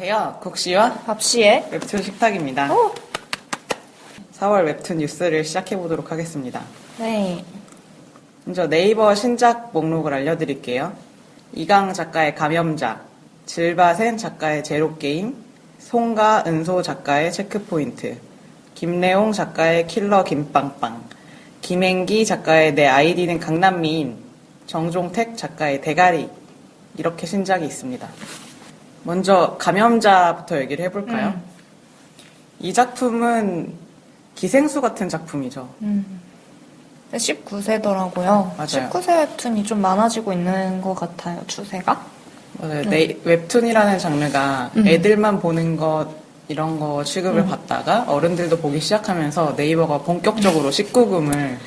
안녕하세요. 국시와 밥시의 웹툰 식탁입니다. 4월 웹툰 뉴스를 시작해보도록 하겠습니다. 네. 먼저 네이버 신작 목록을 알려드릴게요. 이강 작가의 감염자, 질바센 작가의 제로게임, 송가 은소 작가의 체크포인트, 김래홍 작가의 킬러 김빵빵, 김행기 작가의 내 아이디는 강남미인, 정종택 작가의 대가리, 이렇게 신작이 있습니다. 먼저 감염자부터 얘기를 해볼까요? 이 작품은 기생수 같은 작품이죠. 19세더라고요. 맞아요. 19세 웹툰이 좀 많아지고 있는 것 같아요, 추세가. 맞아요. 웹툰이라는 장르가 애들만 보는 것 이런 거 취급을 받다가 어른들도 보기 시작하면서 네이버가 본격적으로 19금을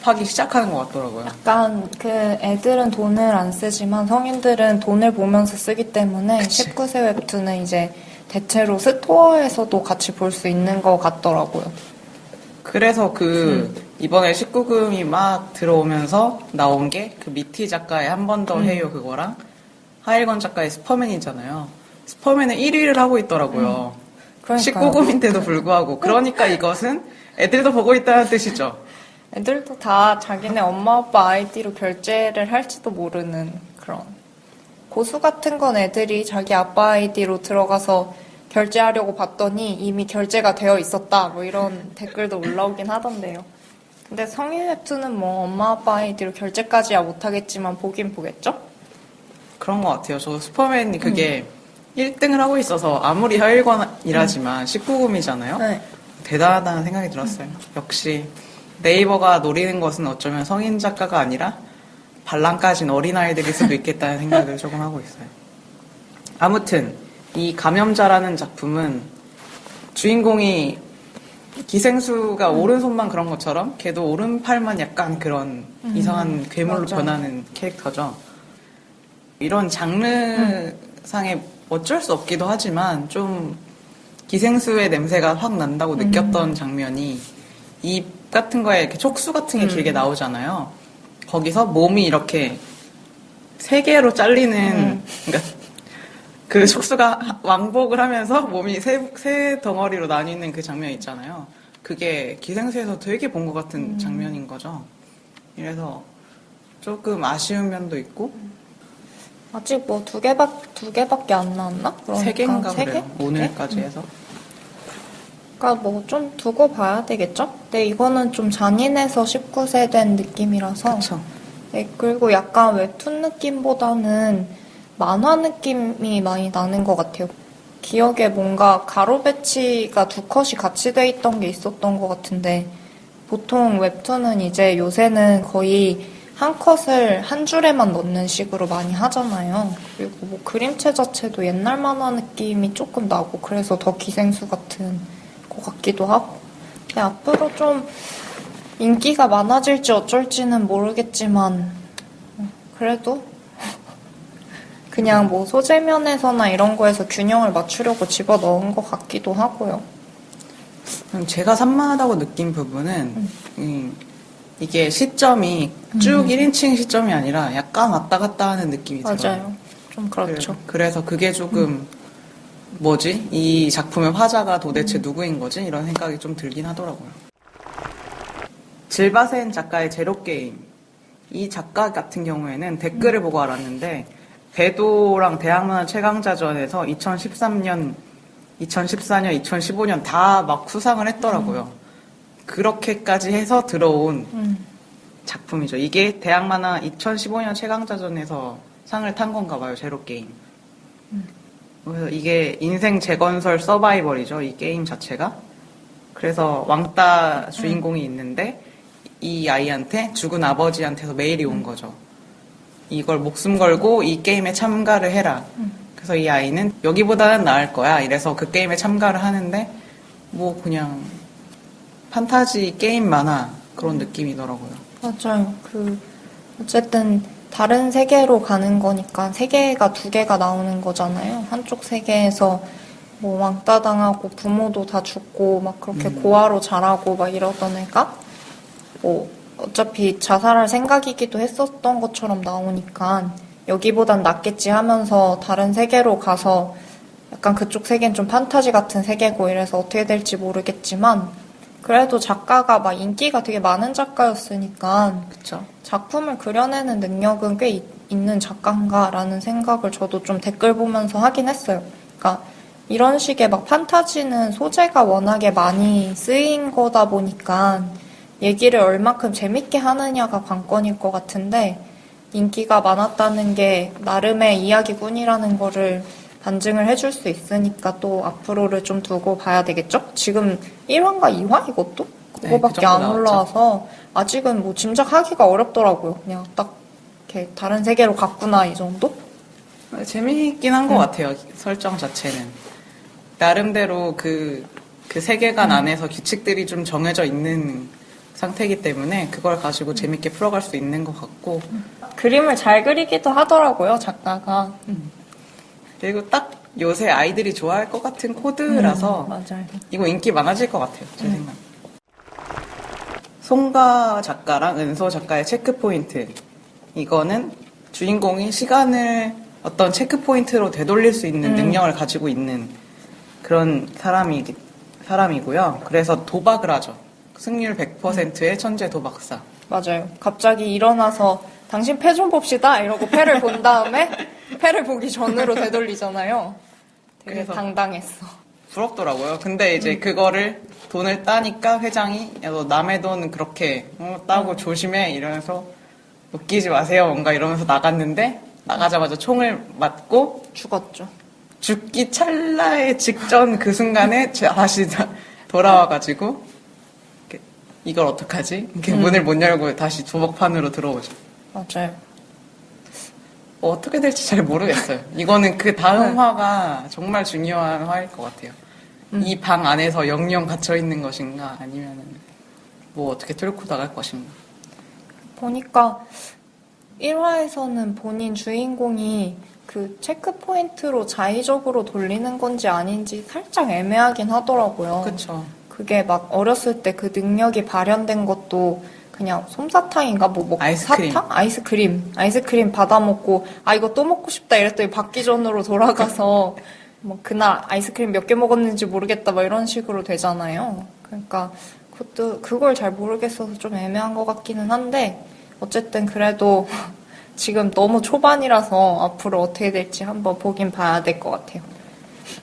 파기 시작하는 것 같더라고요. 약간 그 애들은 돈을 안 쓰지만 성인들은 돈을 보면서 쓰기 때문에 그치. 19세 웹툰은 이제 대체로 스토어에서도 같이 볼 수 있는 것 같더라고요. 그래서 이번에 19금이 막 들어오면서 나온 게 그 미티 작가의 한 번 더 해요 그거랑 하일건 작가의 슈퍼맨이잖아요. 슈퍼맨은 1위를 하고 있더라고요. 그러니까요. 19금인데도 불구하고. 그러니까 이것은 애들도 보고 있다는 뜻이죠. 애들도 다 자기네 엄마 아빠 아이디로 결제를 할지도 모르는 그런. 고수 같은 건 애들이 자기 아빠 아이디로 들어가서 결제하려고 봤더니 이미 결제가 되어 있었다. 뭐 이런 댓글도 올라오긴 하던데요. 근데 성인 웹툰은 뭐 엄마 아빠 아이디로 결제까지야 못하겠지만 보긴 보겠죠? 그런 것 같아요. 저 슈퍼맨이 그게 1등을 하고 있어서 아무리 하일권이라지만 19금이잖아요. 네. 대단하다는 생각이 들었어요. 역시 네이버가 노리는 것은 어쩌면 성인 작가가 아니라 반란까진 어린아이들일 수도 있겠다는 생각을 조금 하고 있어요. 아무튼 이 감염자라는 작품은 주인공이 기생수가 오른손만 그런 것처럼 걔도 오른팔만 약간 그런 이상한 괴물로 맞아. 변하는 캐릭터죠. 이런 장르상에 어쩔 수 없기도 하지만 좀 기생수의 냄새가 확 난다고 느꼈던 장면이 입 같은 거에 이렇게 촉수 같은 게 길게 나오잖아요. 거기서 몸이 이렇게 세 개로 잘리는 그러니까 그 촉수가 왕복을 하면서 몸이 세 덩어리로 나뉘는 그 장면 있잖아요. 그게 기생수에서 되게 본 것 같은 장면인 거죠. 그래서 조금 아쉬운 면도 있고 아직 뭐 두 개밖에 안 나왔나? 그러니까 세 개인가 세 그래요. 개? 오늘까지 해서. 그러니까 뭐 좀 두고 봐야 되겠죠? 근데 이거는 좀 잔인해서 19세 된 느낌이라서. 그쵸. 네, 그리고 약간 웹툰 느낌보다는 만화 느낌이 많이 나는 것 같아요. 기억에 뭔가 가로 배치가 두 컷이 같이 돼 있던 게 있었던 것 같은데 보통 웹툰은 이제 요새는 거의 한 컷을 한 줄에만 넣는 식으로 많이 하잖아요. 그리고 뭐 그림체 자체도 옛날 만화 느낌이 조금 나고 그래서 더 기생수 같은 것 같기도 하고. 근데 앞으로 좀 인기가 많아질지 어쩔지는 모르겠지만 그래도 그냥 뭐 소재면에서나 이런 거에서 균형을 맞추려고 집어넣은 것 같기도 하고요. 제가 산만하다고 느낀 부분은 이게 시점이 쭉 1인칭 시점이 아니라 약간 왔다 갔다 하는 느낌이 들어요. 맞아요. 좀 그렇죠. 그래서 그게 조금 뭐지? 이 작품의 화자가 도대체 누구인 거지? 이런 생각이 좀 들긴 하더라고요. 질바센 작가의 제로게임. 이 작가 같은 경우에는 댓글을 보고 알았는데 배도랑 대학문화 최강자전에서 2013년, 2014년, 2015년 다 막 수상을 했더라고요. 그렇게까지 해서 들어온 작품이죠. 이게 대학만화 2015년 최강자전에서 상을 탄 건가 봐요, 제로게임. 그래서 이게 인생 재건설 서바이벌이죠, 이 게임 자체가. 그래서 왕따 주인공이 있는데 이 아이한테 죽은 아버지한테서 메일이 온 거죠. 이걸 목숨 걸고 이 게임에 참가를 해라. 그래서 이 아이는 여기보다는 나을 거야. 이래서 그 게임에 참가를 하는데 뭐 그냥 판타지 게임 만화 그런 느낌이더라고요. 맞아요. 어쨌든 다른 세계로 가는 거니까 세계가 두 개가 나오는 거잖아요. 한쪽 세계에서 뭐 왕따 당하고 부모도 다 죽고 막 그렇게 고아로 자라고 막 이러던 애가 뭐 어차피 자살할 생각이기도 했었던 것처럼 나오니까 여기보단 낫겠지 하면서 다른 세계로 가서 약간 그쪽 세계는 좀 판타지 같은 세계고 이래서 어떻게 될지 모르겠지만 그래도 작가가 막 인기가 되게 많은 작가였으니까 그쵸. 작품을 그려내는 능력은 꽤 있는 작가인가라는 생각을 저도 좀 댓글 보면서 하긴 했어요. 그러니까 이런 식의 막 판타지는 소재가 워낙에 많이 쓰인 거다 보니까 얘기를 얼마큼 재밌게 하느냐가 관건일 것 같은데 인기가 많았다는 게 나름의 이야기꾼이라는 거를 반증을 해줄 수 있으니까 또 앞으로를 좀 두고 봐야 되겠죠? 지금 1화인가 2화 이것도? 그거밖에 그 정도 안 나왔죠. 올라와서 아직은 뭐 짐작하기가 어렵더라고요. 그냥 딱 이렇게 다른 세계로 갔구나 이 정도? 재미있긴 한 것 같아요. 설정 자체는. 나름대로 그 세계관 안에서 규칙들이 좀 정해져 있는 상태이기 때문에 그걸 가지고 재밌게 풀어갈 수 있는 것 같고. 그림을 잘 그리기도 하더라고요, 작가가. 그리고 딱 요새 아이들이 좋아할 것 같은 코드라서 맞아요. 이거 인기 많아질 것 같아요. 제 생각. 송가 작가랑 은소 작가의 체크포인트. 이거는 주인공이 시간을 어떤 체크포인트로 되돌릴 수 있는 능력을 가지고 있는 그런 사람이고요. 그래서 도박을 하죠. 승률 100%의 천재 도박사. 맞아요. 갑자기 일어나서 당신 패 좀 봅시다 이러고 패를 본 다음에 패를 보기 전으로 되돌리잖아요. 되게 그래서 당당했어. 부럽더라고요. 근데 이제 그거를 돈을 따니까 회장이 야, 너 남의 돈 그렇게 따고 조심해 이러면서 웃기지 마세요 뭔가 이러면서 나갔는데 나가자마자 총을 맞고 죽었죠. 죽기 찰나의 직전 그 순간에 다시 돌아와가지고 이걸 어떡하지? 이렇게 문을 못 열고 다시 도박판으로 들어오죠. 맞아요. 어떻게 될지 잘 모르겠어요. 이거는 그 다음 화가 정말 중요한 화일 것 같아요. 이 방 안에서 영영 갇혀 있는 것인가 아니면 뭐 어떻게 뚫고 나갈 것인가. 보니까 1화에서는 본인 주인공이 그 체크포인트로 자의적으로 돌리는 건지 아닌지 살짝 애매하긴 하더라고요. 그렇죠. 그게 막 어렸을 때 그 능력이 발현된 것도 그냥 솜사탕인가 뭐 아이스크림. 사탕? 아이스크림 받아 먹고 아 이거 또 먹고 싶다 이랬더니 받기 전으로 돌아가서 뭐 그날 아이스크림 몇 개 먹었는지 모르겠다 막 이런 식으로 되잖아요. 그러니까 그걸 잘 모르겠어서 좀 애매한 것 같기는 한데 어쨌든 그래도 지금 너무 초반이라서 앞으로 어떻게 될지 한번 보긴 봐야 될 것 같아요.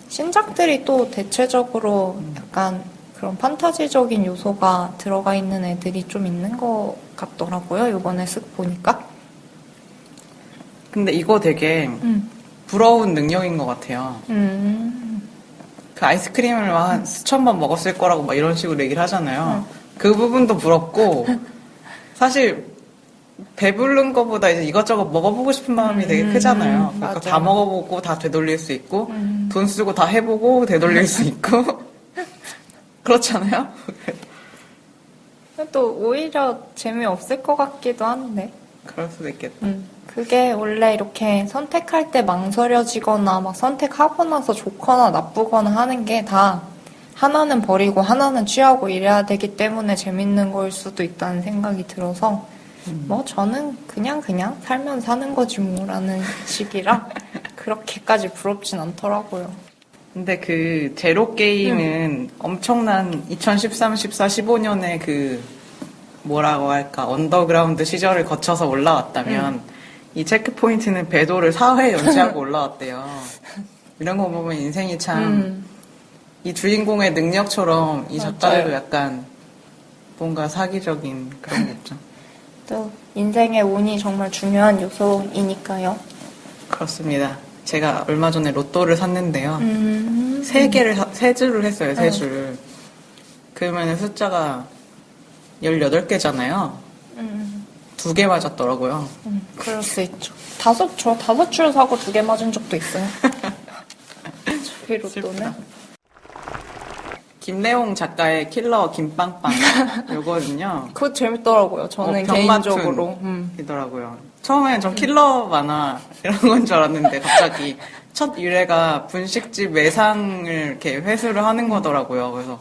신작들이 또 대체적으로 약간 그런 판타지적인 요소가 들어가 있는 애들이 좀 있는 것 같더라고요. 이번에 쓱 보니까. 근데 이거 되게 부러운 능력인 것 같아요. 그 아이스크림을 한 수천 번 먹었을 거라고 막 이런 식으로 얘기를 하잖아요. 그 부분도 부럽고 사실 배부른 거보다 이제 이것저것 먹어보고 싶은 마음이 되게 크잖아요. 그러니까 맞아요. 다 먹어보고 다 되돌릴 수 있고 돈 쓰고 다 해보고 되돌릴 수 있고 그렇잖아요. 또 오히려 재미없을 것 같기도 한데. 그럴 수도 있겠다. 그게 원래 이렇게 선택할 때 망설여지거나 막 선택하고 나서 좋거나 나쁘거나 하는 게 다 하나는 버리고 하나는 취하고 이래야 되기 때문에 재밌는 거일 수도 있다는 생각이 들어서 뭐 저는 그냥 살면 사는 거지 뭐라는 식이라 그렇게까지 부럽진 않더라고요. 근데 그 제로 게임은 엄청난 2013, 14, 15년에 그 뭐라고 할까 언더그라운드 시절을 거쳐서 올라왔다면 이 체크포인트는 배도를 4회 연재하고 올라왔대요. 이런 거 보면 인생이 참 이 주인공의 능력처럼 이 작가들도 약간 뭔가 사기적인 그런 게 있죠. 또 인생의 운이 정말 중요한 요소이니까요. 그렇습니다. 제가 얼마 전에 로또를 샀는데요. 세 줄을 했어요, 세 줄. 그러면 숫자가 18개잖아요. 2개 맞았더라고요. 그럴 수 있죠. 저 5줄 사고 2개 맞은 적도 있어요. 저희 로또는. 김래홍 작가의 킬러 김빵빵 요거는요. 그거 재밌더라고요. 저는 개인적으로. 이더라고요. 처음에는 좀 킬러 만화 이런 건 줄 알았는데 갑자기 첫 유래가 분식집 외상을 이렇게 회수를 하는 거더라고요. 그래서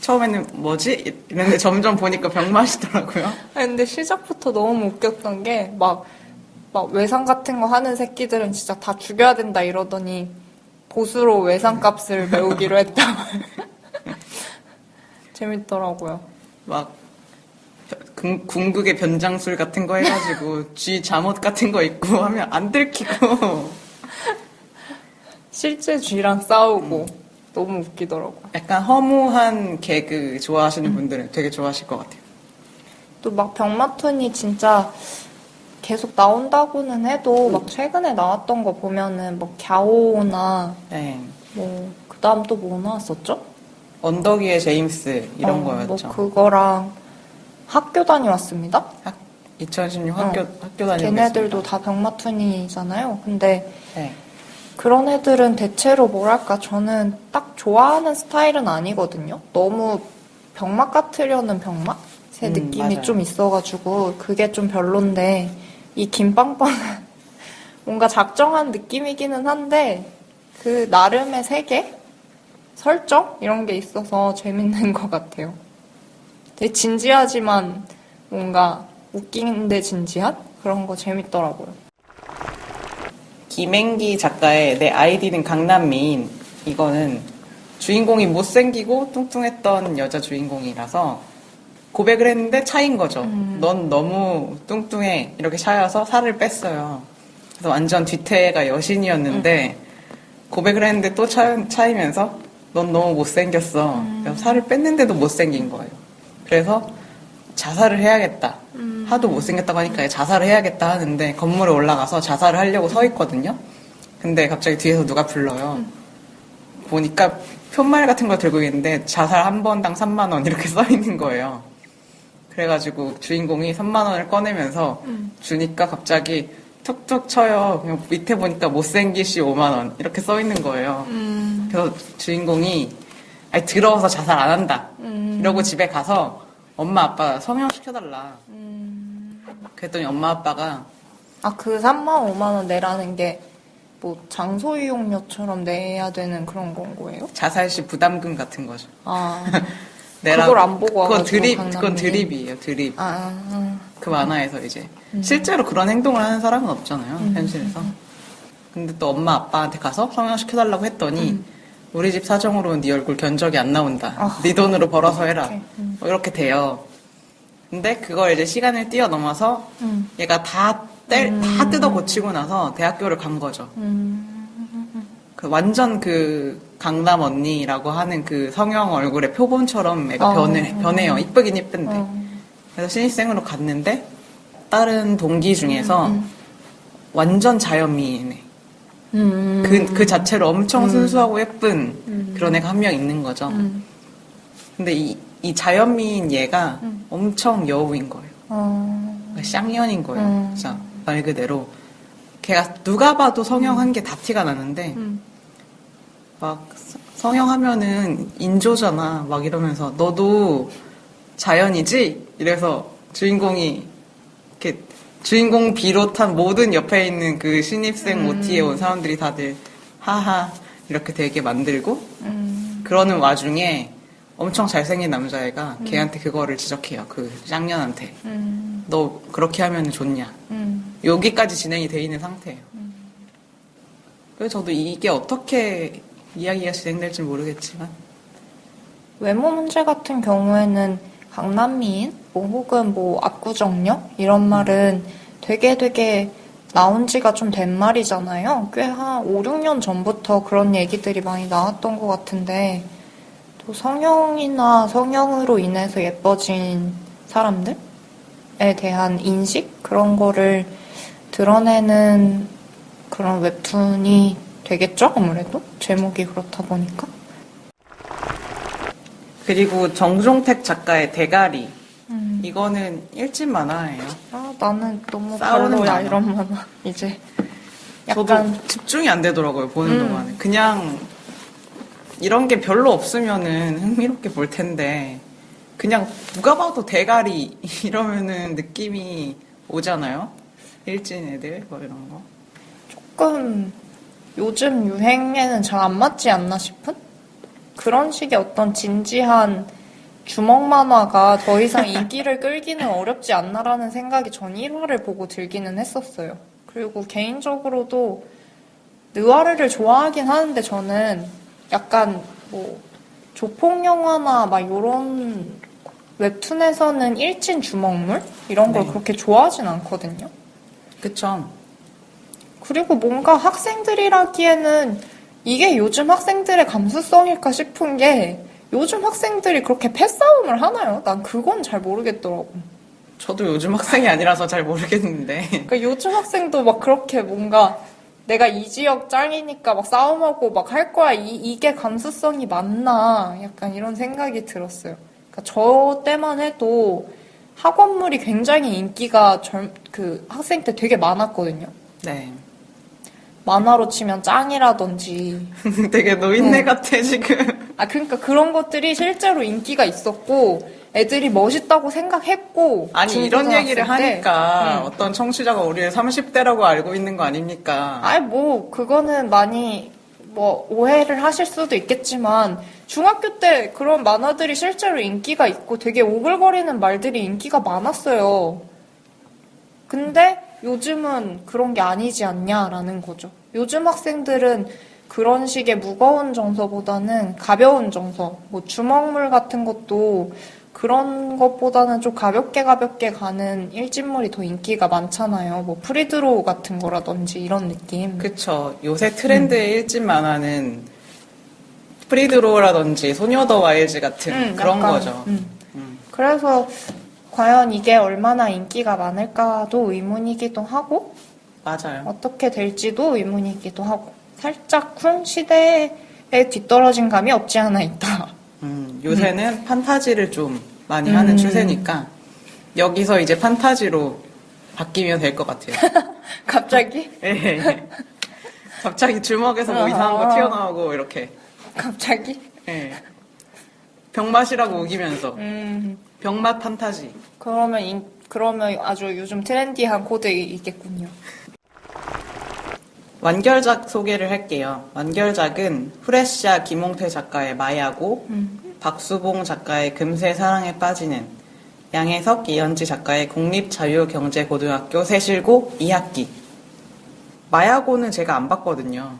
처음에는 뭐지? 이랬는데 점점 보니까 병맛이더라고요. 아니, 근데 시작부터 너무 웃겼던 게 막 외상 같은 거 하는 새끼들은 진짜 다 죽여야 된다 이러더니 보수로 외상값을 메우기로 했다. 재밌더라고요. 막 궁극의 변장술 같은 거 해가지고 쥐 잠옷 같은 거 입고 하면 안 들키고 실제 쥐랑 싸우고 너무 웃기더라고요. 약간 허무한 개그 좋아하시는 분들은 되게 좋아하실 것 같아요. 또 막 병마툰이 진짜 계속 나온다고는 해도 막 최근에 나왔던 거 보면은 뭐 갸오나 네. 뭐 그다음 또 뭐 나왔었죠? 언덕 위의 제임스 이런 거였죠. 뭐 그거랑 학교 다녀왔습니다. 2016 학교 다니고 걔네들도 있습니다. 다 병마툰이잖아요. 근데 네. 그런 애들은 대체로 뭐랄까 저는 딱 좋아하는 스타일은 아니거든요. 너무 병맛 같으려는 병맛의 느낌이 맞아요. 좀 있어가지고 그게 좀 별론데 이 김빵빵은 뭔가 작정한 느낌이기는 한데 그 나름의 세계? 설정? 이런 게 있어서 재밌는 것 같아요. 되게 진지하지만 뭔가 웃긴데 진지한? 그런 거 재밌더라고요. 김행기 작가의 내 아이디는 강남미인 이거는 주인공이 못생기고 뚱뚱했던 여자 주인공이라서 고백을 했는데 차인 거죠. 넌 너무 뚱뚱해 이렇게 차여서 살을 뺐어요. 그래서 완전 뒤태가 여신이었는데 고백을 했는데 또 차이면서 넌 너무 못생겼어. 그래서 살을 뺐는데도 못생긴 거예요. 그래서 자살을 해야겠다. 하도 못생겼다고 하니까 자살을 해야겠다 하는데 건물에 올라가서 자살을 하려고 서 있거든요. 근데 갑자기 뒤에서 누가 불러요. 보니까 편말 같은 걸 들고 있는데 자살 한 번당 3만 원 이렇게 써 있는 거예요. 그래가지고 주인공이 3만 원을 꺼내면서 주니까 갑자기 툭툭 쳐요. 그냥 밑에 보니까 못생기시 5만 원 이렇게 써 있는 거예요. 그래서 주인공이 아니 더러워서 자살 안 한다. 이러고 집에 가서 엄마 아빠 성형시켜달라. 그랬더니 엄마 아빠가 그 3만 5만 원 내라는 게 뭐 장소 이용료처럼 내야 되는 그런 건 거예요? 자살 시 부담금 같은 거죠. 그걸 안 보고 그건 와가지고 드립, 강남이. 그건 드립이에요. 드립. 아. 그 만화에서 이제 실제로 그런 행동을 하는 사람은 없잖아요. 현실에서. 근데 또 엄마 아빠한테 가서 성형시켜달라고 했더니 우리 집 사정으로는 네 얼굴 견적이 안 나온다. 네 돈으로 벌어서 해라. 뭐 이렇게 돼요. 근데 그걸 이제 시간을 뛰어넘어서 얘가 다 뜯어 고치고 나서 대학교를 간 거죠. 그 완전 그 강남 언니라고 하는 그 성형 얼굴의 표본처럼 애가 변해요. 이쁘긴 이쁜데. 그래서 신입생으로 갔는데 다른 동기 중에서 완전 자연미인에 그 자체로 엄청 순수하고 예쁜 그런 애가 한 명 있는 거죠. 근데 이 자연미인 얘가 엄청 여우인 거예요. 그러니까 쌍년인 거예요. 진짜 말 그대로. 걔가 누가 봐도 성형한 게 다 티가 나는데 막 성형하면은 인조잖아 막 이러면서 너도 자연이지? 이래서 주인공이 이렇게 주인공 비롯한 모든 옆에 있는 그 신입생 OT에 온 사람들이 다들 하하 이렇게 되게 만들고 그러는 와중에 엄청 잘생긴 남자애가 걔한테 그거를 지적해요. 그 쌍년한테. 너 그렇게 하면 좋냐. 여기까지 진행이 돼 있는 상태예요. 그래서 저도 이게 어떻게 이야기가 진행될지 모르겠지만 외모 문제 같은 경우에는 강남미인 뭐 혹은 뭐 압구정역 이런 말은 되게 나온 지가 좀 된 말이잖아요. 꽤 한 5, 6년 전부터 그런 얘기들이 많이 나왔던 것 같은데 또 성형이나 성형으로 인해서 예뻐진 사람들에 대한 인식? 그런 거를 드러내는 그런 웹툰이 되겠죠? 아무래도? 제목이 그렇다 보니까. 그리고 정종택 작가의 대가리 이거는 일집 만화예요. 나는 너무 싸우는 별로야 만화. 이런 만화. 이제 저도 약간 집중이 안 되더라고요 보는 동안에. 그냥 이런 게 별로 없으면은 흥미롭게 볼 텐데 그냥 누가 봐도 대가리 이러면은 느낌이 오잖아요. 일진 애들 뭐 이런 거. 조금 요즘 유행에는 잘 안 맞지 않나 싶은? 그런 식의 어떤 진지한 주먹 만화가 더 이상 인기를 끌기는 어렵지 않나라는 생각이 전 1화를 보고 들기는 했었어요. 그리고 개인적으로도 느와르를 좋아하긴 하는데 저는 약간 뭐 조폭 영화나 막 요런 웹툰에서는 일진 주먹물 이런 걸 네. 그렇게 좋아하진 않거든요. 그쵸. 그리고 뭔가 학생들이라기에는 이게 요즘 학생들의 감수성일까 싶은 게 요즘 학생들이 그렇게 패싸움을 하나요? 난 그건 잘 모르겠더라고. 저도 요즘 학생이 아니라서 잘 모르겠는데. 그러니까 요즘 학생도 막 그렇게 뭔가 내가 이 지역 짱이니까 막 싸움하고 막 할 거야. 이게 감수성이 맞나? 약간 이런 생각이 들었어요. 그러니까 저 때만 해도 학원물이 굉장히 인기가 그 학생 때 되게 많았거든요. 네. 만화로 치면 짱이라든지. 되게 노인네 같아, 지금. 아, 그러니까 그런 것들이 실제로 인기가 있었고, 애들이 멋있다고 생각했고. 아니, 이런 얘기를 중고등학생 때. 하니까 어떤 청취자가 우리를 30대라고 알고 있는 거 아닙니까? 아이, 뭐, 그거는 많이, 뭐, 오해를 하실 수도 있겠지만, 중학교 때 그런 만화들이 실제로 인기가 있고 되게 오글거리는 말들이 인기가 많았어요. 근데 요즘은 그런 게 아니지 않냐라는 거죠. 요즘 학생들은 그런 식의 무거운 정서보다는 가벼운 정서, 뭐 주먹물 같은 것도 그런 것보다는 좀 가볍게 가는 일진물이 더 인기가 많잖아요. 뭐 프리드로우 같은 거라든지 이런 느낌. 그쵸. 요새 트렌드의 일진 만화는 프리드로우라든지 소녀 더 와일즈 같은 그런 약간, 거죠. 그래서 과연 이게 얼마나 인기가 많을까도 의문이기도 하고 맞아요. 어떻게 될지도 의문이기도 하고 살짝 쿵 시대에 뒤떨어진 감이 없지 않아 있다. 요새는 판타지를 좀 많이 하는 추세니까 여기서 이제 판타지로 바뀌면 될 것 같아요. 갑자기? 예. 갑자기 주먹에서 뭐 이상한 거 튀어나오고 이렇게. 갑자기? 예. 병맛이라고 우기면서 병맛 판타지. 그러면 아주 요즘 트렌디한 코드이겠군요. 완결작 소개를 할게요. 완결작은 후레시아 김홍태 작가의 마야고, 박수봉 작가의 금세 사랑에 빠지는, 양혜석 이현지 작가의 국립자유경제고등학교 세실고 2학기. 마야고는 제가 안 봤거든요.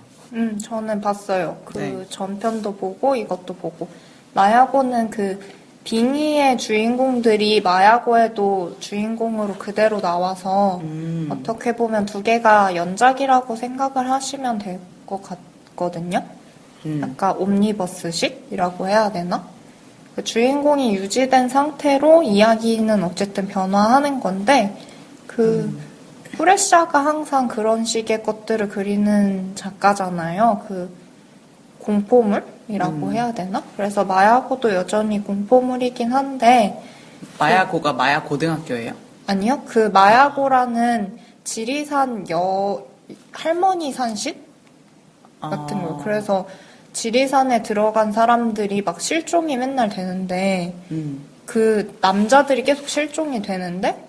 저는 봤어요. 그 네. 전편도 보고 이것도 보고. 마야고는 그 빙의의 주인공들이 마야고에도 주인공으로 그대로 나와서 어떻게 보면 두 개가 연작이라고 생각을 하시면 될 것 같거든요. 약간 옴니버스식이라고 해야 되나? 그 주인공이 유지된 상태로 이야기는 어쨌든 변화하는 건데 후레샤가 항상 그런 식의 것들을 그리는 작가잖아요. 그 공포물이라고 해야 되나? 그래서 마야고도 여전히 공포물이긴 한데 마야고가 마야 고등학교예요? 아니요. 그 마야고라는 지리산 할머니 산신 같은 거예요. 그래서 지리산에 들어간 사람들이 막 실종이 맨날 되는데 그 남자들이 계속 실종이 되는데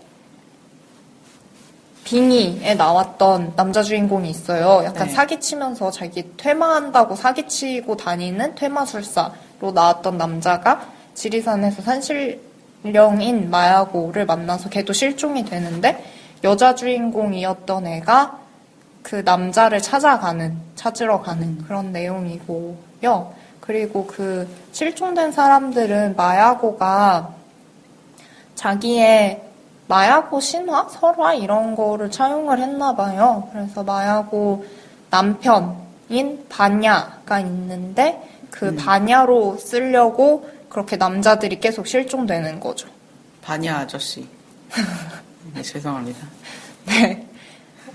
빙의에 나왔던 남자 주인공이 있어요. 약간 네. 사기치면서 자기 퇴마한다고 사기치고 다니는 퇴마술사로 나왔던 남자가 지리산에서 산신령인 마야고를 만나서 걔도 실종이 되는데 여자 주인공이었던 애가 그 남자를 찾으러 가는 그런 내용이고요. 그리고 그 실종된 사람들은 마야고가 자기의 마야고 신화? 설화? 이런 거를 차용을 했나 봐요. 그래서 마야고 남편인 바냐가 있는데 그 바냐로 쓰려고 그렇게 남자들이 계속 실종되는 거죠. 바냐 아저씨. 네, 죄송합니다. 네.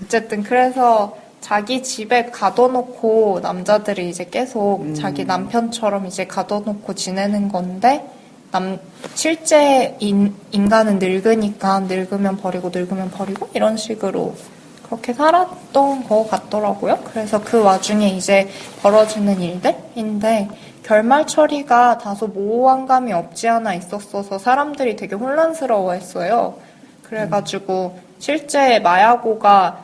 어쨌든 그래서 자기 집에 가둬놓고 남자들이 이제 계속 자기 남편처럼 이제 가둬놓고 지내는 건데 실제 인간은 늙으니까 늙으면 버리고 이런 식으로 그렇게 살았던 것 같더라고요. 그래서 그 와중에 이제 벌어지는 일들인데 결말 처리가 다소 모호한 감이 없지 않아 있었어서 사람들이 되게 혼란스러워했어요. 그래가지고 실제 마야고가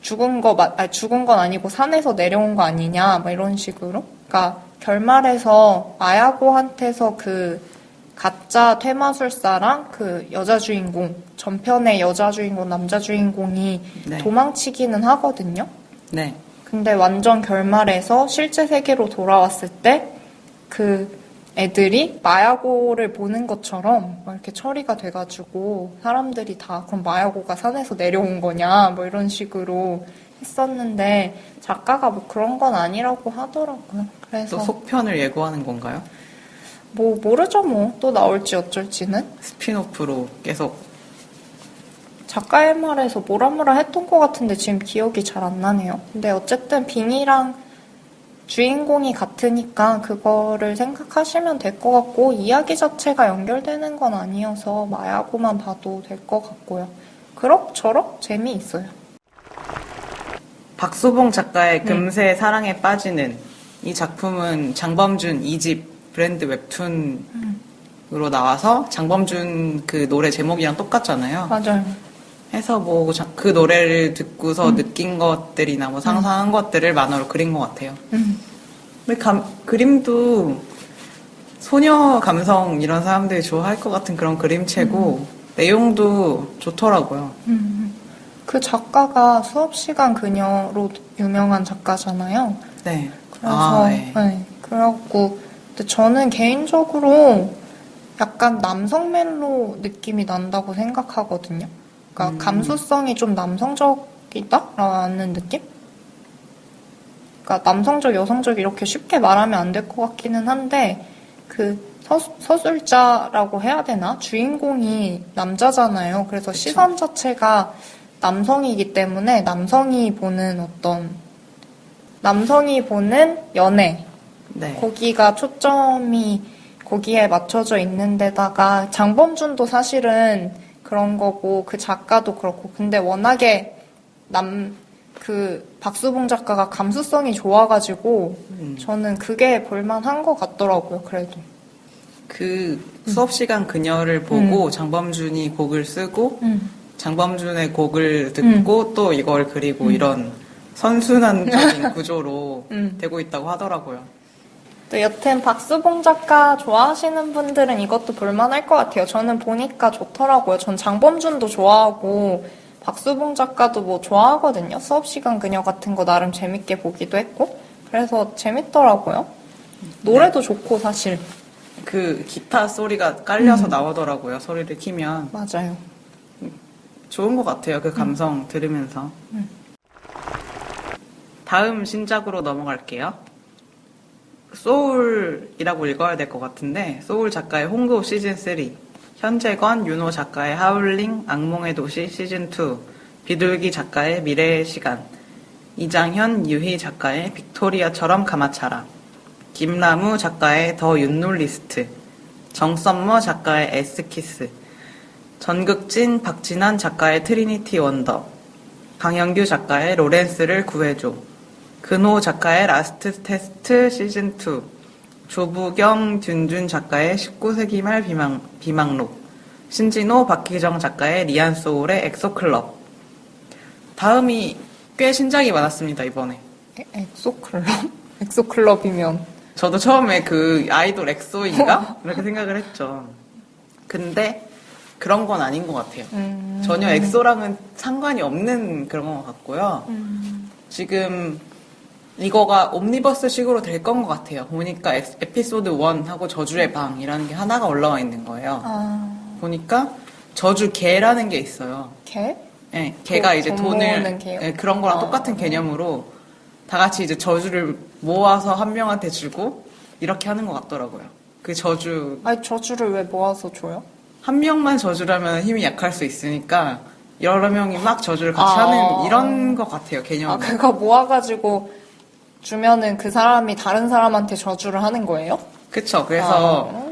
죽은 건 아니고 산에서 내려온 거 아니냐, 막 이런 식으로. 그러니까 결말에서 마야고한테서 그 가짜 퇴마술사랑 그 여자 주인공, 전편의 여자 주인공, 남자 주인공이 네. 도망치기는 하거든요. 네. 근데 완전 결말에서 실제 세계로 돌아왔을 때 그 애들이 마야고를 보는 것처럼 막 이렇게 처리가 돼가지고 사람들이 다 그럼 마야고가 산에서 내려온 거냐 뭐 이런 식으로 했었는데 작가가 뭐 그런 건 아니라고 하더라고요. 또 그래서 속편을 예고하는 건가요? 뭐 모르죠 뭐 또 나올지 어쩔지는 스피노프로 계속. 작가의 말에서 뭐라 했던 것 같은데 지금 기억이 잘 안 나네요. 근데 어쨌든 빙이랑 주인공이 같으니까 그거를 생각하시면 될 것 같고 이야기 자체가 연결되는 건 아니어서 마야고만 봐도 될 것 같고요. 그럭저럭 재미있어요. 박소봉 작가의 금세 사랑에 빠지는 이 작품은 장범준 2집 브랜드 웹툰으로 나와서 장범준 그 노래 제목이랑 똑같잖아요. 맞아요. 해서 뭐 그 노래를 듣고서 느낀 것들이나 뭐 상상한 것들을 만화로 그린 것 같아요. 근데 그림도 소녀 감성 이런 사람들이 좋아할 것 같은 그런 그림체고 내용도 좋더라고요. 그 작가가 수업시간 그녀로 유명한 작가잖아요. 네. 그래서 네. 네. 그래갖고 근데 저는 개인적으로 약간 남성 멜로 느낌이 난다고 생각하거든요. 그러니까 감수성이 좀 남성적이다라는 느낌? 그러니까 남성적, 여성적 이렇게 쉽게 말하면 안 될 것 같기는 한데 그 서술자라고 해야 되나? 주인공이 남자잖아요. 그래서 그쵸. 시선 자체가 남성이기 때문에 남성이 보는 연애 네. 거기가 초점이 거기에 맞춰져 있는 데다가 장범준도 사실은 그런 거고 그 작가도 그렇고 근데 워낙에 박수봉 작가가 감수성이 좋아가지고 저는 그게 볼만한 것 같더라고요. 그래도 그 수업 시간 그녀를 보고 장범준이 곡을 쓰고 장범준의 곡을 듣고 또 이걸 그리고 이런 선순환적인 구조로 되고 있다고 하더라고요. 또 여튼 박수봉 작가 좋아하시는 분들은 이것도 볼만할 것 같아요. 저는 보니까 좋더라고요. 전 장범준도 좋아하고 박수봉 작가도 뭐 좋아하거든요. 수업시간 그녀 같은 거 나름 재밌게 보기도 했고 그래서 재밌더라고요. 노래도 좋고 사실. 그 기타 소리가 깔려서 나오더라고요. 소리를 키면. 맞아요. 좋은 것 같아요. 그 감성 들으면서. 다음 신작으로 넘어갈게요. 소울이라고 읽어야 될 것 같은데 소울 작가의 홍고 시즌3 현재건 윤호 작가의 하울링 악몽의 도시 시즌2 비둘기 작가의 미래의 시간 이장현 유희 작가의 빅토리아처럼 가마차라 김라무 작가의 더 윷놀리스트 정썸머 작가의 에스키스 전극진 박진환 작가의 트리니티 원더 강영규 작가의 로렌스를 구해줘 근호 작가의 라스트 테스트 시즌2 조부경 듄준 작가의 19세기 말 비망록 신진호 박희정 작가의 리안소울의 엑소클럽 다음이 꽤 신작이 많았습니다 이번에. 엑소클럽? 엑소클럽이면 저도 처음에 그 아이돌 엑소인가? 이렇게 생각을 했죠. 근데 그런 건 아닌 것 같아요. 전혀 엑소랑은 상관이 없는 그런 것 같고요. 지금 이거가 옴니버스 식으로 될 건 것 같아요. 보니까 에피소드 1하고 저주의 방이라는 게 하나가 올라와 있는 거예요. 보니까 저주 개라는 게 있어요. 개? 네, 개가 이제 돈 돈을 모으는 개요? 네, 그런 거랑 똑같은 개념으로 다 같이 이제 저주를 모아서 한 명한테 주고 이렇게 하는 것 같더라고요. 그 저주 아니 저주를 왜 모아서 줘요? 한 명만 저주를 하면 힘이 약할 수 있으니까 여러 명이 막 저주를 같이 하는 이런 것 같아요. 개념이. 그거 모아가지고 주면은 그 사람이 다른 사람한테 저주를 하는 거예요? 그쵸. 그래서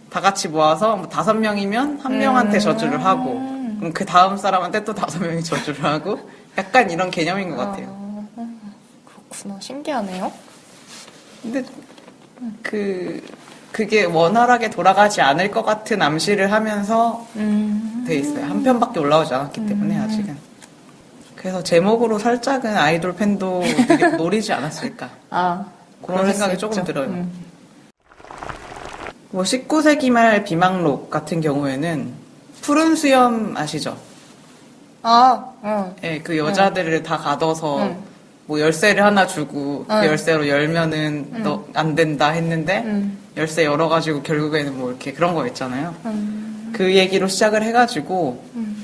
다 같이 모아서 뭐 5명이면 한 명한테 저주를 하고 그럼 그 다음 사람한테 또 5명이 저주를 하고 약간 이런 개념인 것 같아요. 그렇구나. 신기하네요. 근데 그게 원활하게 돌아가지 않을 것 같은 암시를 하면서 돼 있어요. 한 편밖에 올라오지 않았기 때문에 아직은. 그래서 제목으로 살짝은 아이돌 팬도 노리지 않았을까. 그런 생각이 조금 들어요. 뭐 19세기 말 비망록 같은 경우에는 푸른 수염 아시죠? 네, 그 여자들을 다 가둬서 뭐 열쇠를 하나 주고 그 응. 열쇠로 열면은 응. 너 안 된다 했는데 응. 열쇠 열어가지고 결국에는 뭐 이렇게 그런 거 있잖아요. 음. 그 얘기로 시작을 해가지고 음.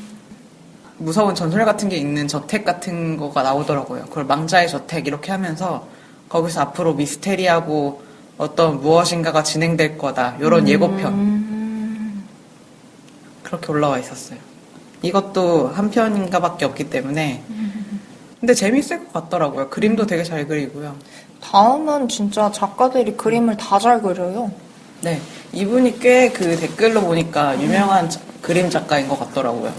무서운 전설 같은 게 있는 저택 같은 거가 나오더라고요. 그걸 망자의 저택 이렇게 하면서 거기서 앞으로 미스테리하고 어떤 무엇인가가 진행될 거다. 이런 예고편. 그렇게 올라와 있었어요. 이것도 한 편인가밖에 없기 때문에 근데 재밌을 것 같더라고요. 그림도 되게 잘 그리고요. 다음은 진짜 작가들이 그림을 다 잘 그려요. 네, 이분이 꽤 그 댓글로 보니까 유명한 그림 작가인 것 같더라고요.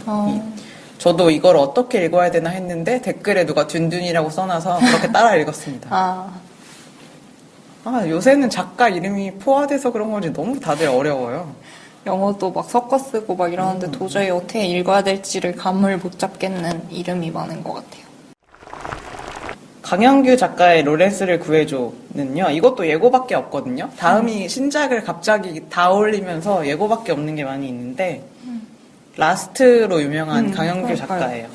저도 이걸 어떻게 읽어야 되나 했는데 댓글에 누가 둔둔이라고 써놔서 그렇게 따라 읽었습니다. 요새는 작가 이름이 포화돼서 그런 건지 너무 다들 어려워요. 영어도 막 섞어 쓰고 막 이러는데 도저히 어떻게 읽어야 될지를 감을 못 잡겠는 이름이 많은 것 같아요. 강영규 작가의 로렌스를 구해줘는요. 이것도 예고밖에 없거든요. 다음이 신작을 갑자기 다 올리면서 예고밖에 없는 게 많이 있는데 라스트로 유명한 강영규 그러니까요. 작가예요.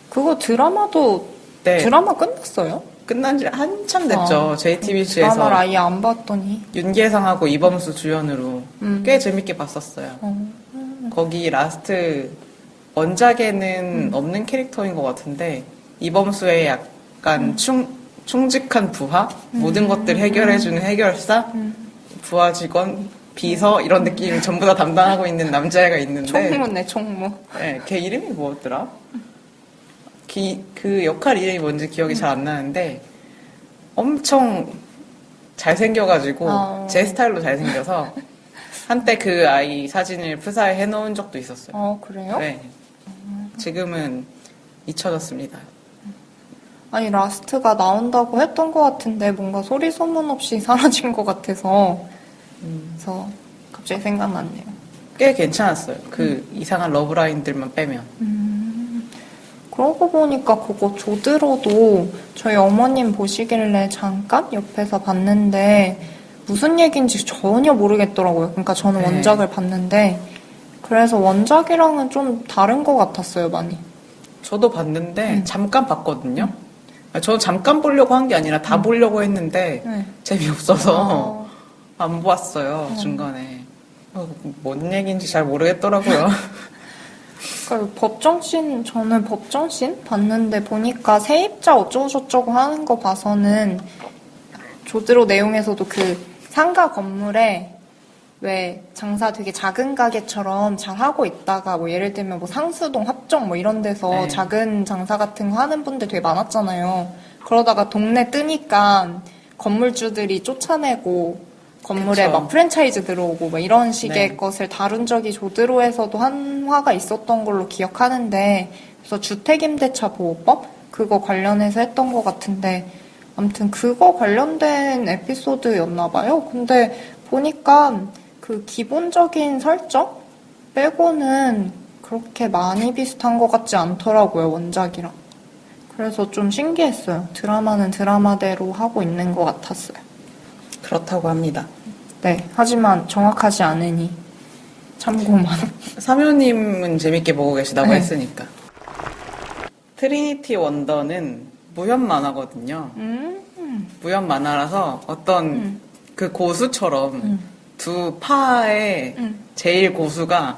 그거 드라마도 네. 드라마 끝났어요? 끝난 지 한참 됐죠. JTBC에서 드라마를 아예 안 봤더니. 윤계상하고 이범수 주연으로 꽤 재밌게 봤었어요. 어. 거기 라스트 원작에는 없는 캐릭터인 것 같은데 이범수의 약간 충직한 부하? 모든 것들을 해결해주는 해결사? 부하 직원? 비서? 이런 느낌 전부 다 담당하고 있는 남자애가 있는데 총무네, 총무. 네, 걔 이름이 뭐였더라? 그 역할 이름이 뭔지 기억이 잘 안 나는데 엄청 잘생겨가지고 제 스타일로 잘생겨서 한때 그 아이 사진을 프사에 해놓은 적도 있었어요. 그래요? 네. 지금은 잊혀졌습니다. 아니, 라스트가 나온다고 했던 것 같은데 뭔가 소리 소문 없이 사라진 것 같아서 그래서 갑자기 생각났네요. 꽤 괜찮았어요. 그 이상한 러브라인들만 빼면. 그러고 보니까 그거 조드로도 저희 어머님 보시길래 잠깐 옆에서 봤는데 무슨 얘기인지 전혀 모르겠더라고요. 그러니까 저는 네. 원작을 봤는데 그래서 원작이랑은 좀 다른 것 같았어요, 많이. 저도 봤는데 잠깐 봤거든요. 저는 잠깐 보려고 한 게 아니라 다 보려고 했는데 네. 재미없어서 안 보았어요, 중간에. 뭔 얘기인지 잘 모르겠더라고요. 그러니까 법정씬, 저는 법정씬 봤는데 보니까 세입자 어쩌고저쩌고 하는 거 봐서는 조드로 내용에서도 그 상가 건물에 왜 장사 되게 작은 가게처럼 잘 하고 있다가 뭐 예를 들면 뭐 상수동 합정 뭐 이런 데서 네. 작은 장사 같은 거 하는 분들 되게 많았잖아요. 그러다가 동네 뜨니까 건물주들이 쫓아내고 건물에 그쵸. 막 프랜차이즈 들어오고 막 이런 식의 네. 것을 다룬 적이 조드로에서도 한 화가 있었던 걸로 기억하는데 그래서 주택임대차 보호법 그거 관련해서 했던 것 같은데 아무튼 그거 관련된 에피소드였나 봐요. 근데 보니까 그 기본적인 설정 빼고는 그렇게 많이 비슷한 것 같지 않더라고요, 원작이랑. 그래서 좀 신기했어요. 드라마는 드라마대로 하고 있는 것 같았어요. 그렇다고 합니다. 네, 하지만 정확하지 않으니 참고만. 사묘님은 재밌게 보고 계시다고 네. 했으니까. 트리니티 원더는 무협 만화거든요. 무협 만화라서 어떤 그 고수처럼 두 파에 제일 고수가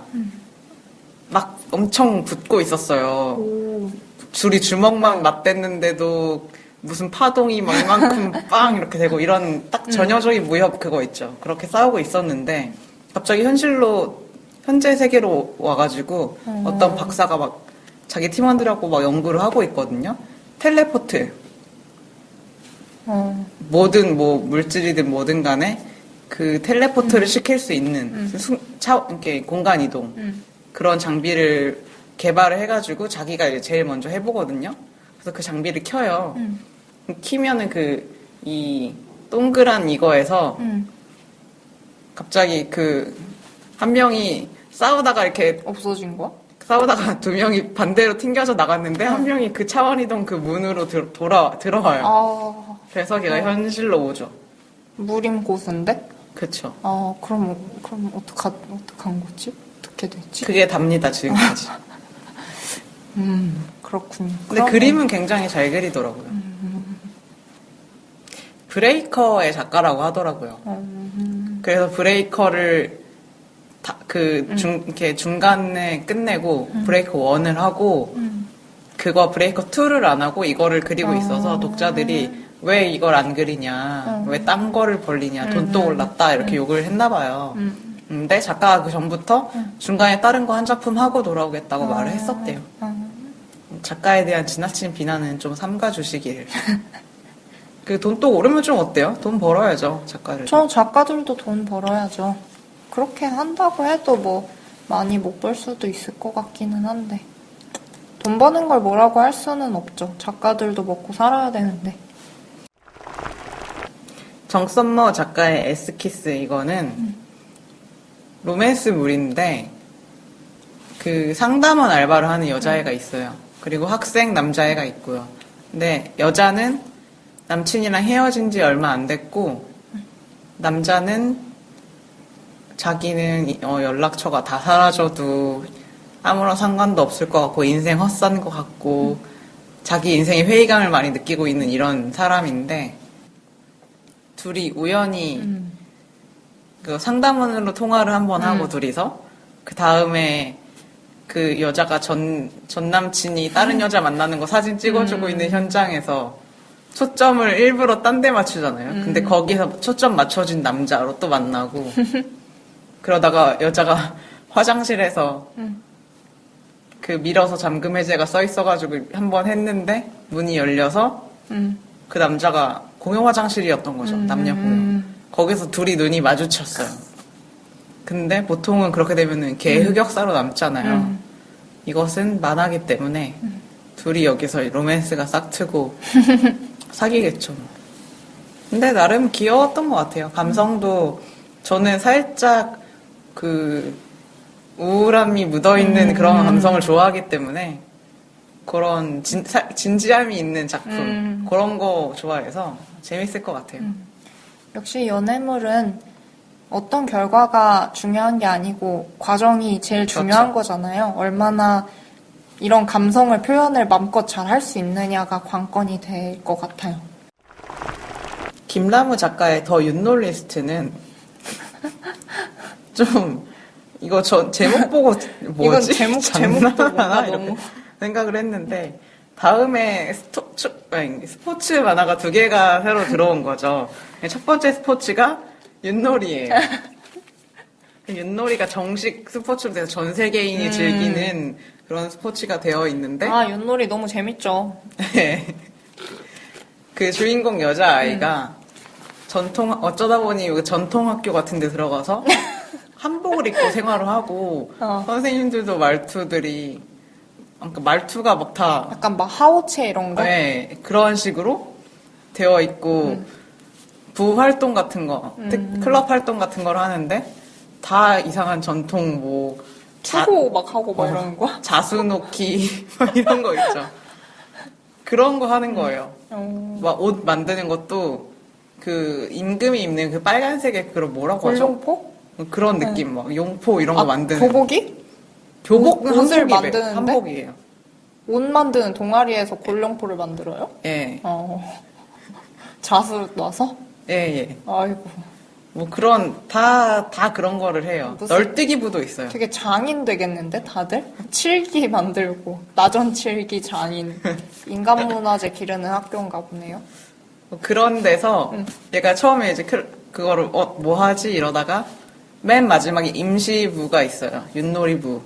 막 엄청 붙고 있었어요. 오. 둘이 주먹만 맞댔는데도 무슨 파동이 막 이만큼 빵 이렇게 되고 이런 딱 전형적인 무협 그거 있죠. 그렇게 싸우고 있었는데 갑자기 현재 세계로 와가지고 어떤 박사가 막 자기 팀원들하고 막 연구를 하고 있거든요. 텔레포트. 뭐든 뭐 물질이든 뭐든 간에 그 텔레포트를 시킬 수 있는 이렇게 공간 이동 그런 장비를 개발을 해가지고 자기가 이제 제일 먼저 해보거든요. 그래서 그 장비를 켜요. 키면은 이 동그란 이거에서 갑자기 한 명이 싸우다가 이렇게 없어진 거야? 싸우다가 두 명이 반대로 튕겨져 나갔는데 한 명이 그 차원이동 그 문으로 들어와요. 아, 그래서 걔가 현실로 오죠. 무림 고수인데? 그쵸. 그럼 어떡한 거지? 어떻게 됐지? 그게 답니다, 지금까지. 그렇군요. 근데 그림은 굉장히 잘 그리더라고요. 브레이커의 작가라고 하더라고요. 그래서 브레이커를 이렇게 중간에 끝내고 브레이커 1을 하고 그거 브레이커 2를 안 하고 이거를 그리고 있어서 독자들이 왜 이걸 안 그리냐, 왜 딴 거를 벌리냐, 돈도 올랐다 이렇게 욕을 했나 봐요. 근데 작가가 그 전부터 중간에 다른 거 한 작품 하고 돌아오겠다고 말을 했었대요. 작가에 대한 지나친 비난은 좀 삼가주시길. 그 돈 또 오르면 좀 어때요? 돈 벌어야죠, 작가를. 저 작가들도 돈 벌어야죠. 그렇게 한다고 해도 뭐 많이 못 벌 수도 있을 것 같기는 한데 돈 버는 걸 뭐라고 할 수는 없죠. 작가들도 먹고 살아야 되는데. 정썸머 작가의 에스키스 이거는 로맨스물인데 그 상담원 알바를 하는 여자애가 있어요. 그리고 학생 남자애가 있고요. 근데 여자는 남친이랑 헤어진 지 얼마 안 됐고 남자는 자기는 연락처가 다 사라져도 아무런 상관도 없을 것 같고 인생 헛산 것 같고 자기 인생에 회의감을 많이 느끼고 있는 이런 사람인데 둘이 우연히 그 상담원으로 통화를 한번 하고 둘이서 그 다음에 그 여자가 전 남친이 다른 여자 만나는 거 사진 찍어주고 있는 현장에서 초점을 일부러 딴 데 맞추잖아요. 근데 거기서 초점 맞춰준 남자로 또 만나고 그러다가 여자가 화장실에서 그 밀어서 잠금 해제가 써 있어가지고 한번 했는데 문이 열려서 그 남자가 공용 화장실이었던 거죠. 남녀 공용. 거기서 둘이 눈이 마주쳤어요. 근데 보통은 그렇게 되면은 걔 흑역사로 남잖아요. 이것은 만화기 때문에 둘이 여기서 로맨스가 싹트고 사귀겠죠. 근데 나름 귀여웠던 것 같아요. 감성도 저는 살짝 그 우울함이 묻어있는 그런 감성을 좋아하기 때문에 그런 진지함이 있는 작품 그런 거 좋아해서 재밌을 것 같아요. 역시 연애물은 어떤 결과가 중요한 게 아니고 과정이 제일 중요한 거잖아요. 얼마나 이런 감성을 표현을 마음껏 잘 할 수 있느냐가 관건이 될 것 같아요. 김라무 작가의 더 윷놀리스트는 좀 이거 저 제목 보고 뭐지? 이건 제목도 뭔가 이렇게 너무 생각을 했는데 다음에 스포츠 만화가 2개가 새로 들어온 거죠. 첫 번째 스포츠가 윷놀이에요. 윷놀이가 정식 스포츠로 돼서 전 세계인이 즐기는 그런 스포츠가 되어 있는데 윷놀이 너무 재밌죠. 그 주인공 여자아이가 어쩌다 보니 전통학교 같은 데 들어가서 한복을 입고 생활을 하고 선생님들도 말투들이 그러니까 말투가 막 다 약간 막 하오체 이런 거? 네, 그런 식으로 되어 있고 부 활동 같은 거, 클럽 활동 같은 걸 하는데 다 이상한 전통 뭐 투고 막 하고 막 이러는 거? 자수 놓기 이런 거 있죠. 그런 거 하는 거예요. 막 옷 만드는 것도 그 임금이 입는 그 빨간색의 그런 뭐라고 하죠? 골룡포? 그런 느낌 막 용포 이런 거 만드는 교복이? 교복 옷을 한복이래. 만드는데? 한복이에요. 옷 만드는 동아리에서 골룡포를 만들어요? 예. 자수 놔서? 예. 아이고. 뭐 그런 다 그런 거를 해요. 무슨- 널뛰기부도 있어요. 되게 장인 되겠는데 다들? 칠기 만들고 나전 칠기 장인 인간문화재 기르는 학교인가 보네요. 뭐 그런 데서 얘가 처음에 이제 그거를 뭐 하지 이러다가 맨 마지막에 임시부가 있어요. 윷놀이부.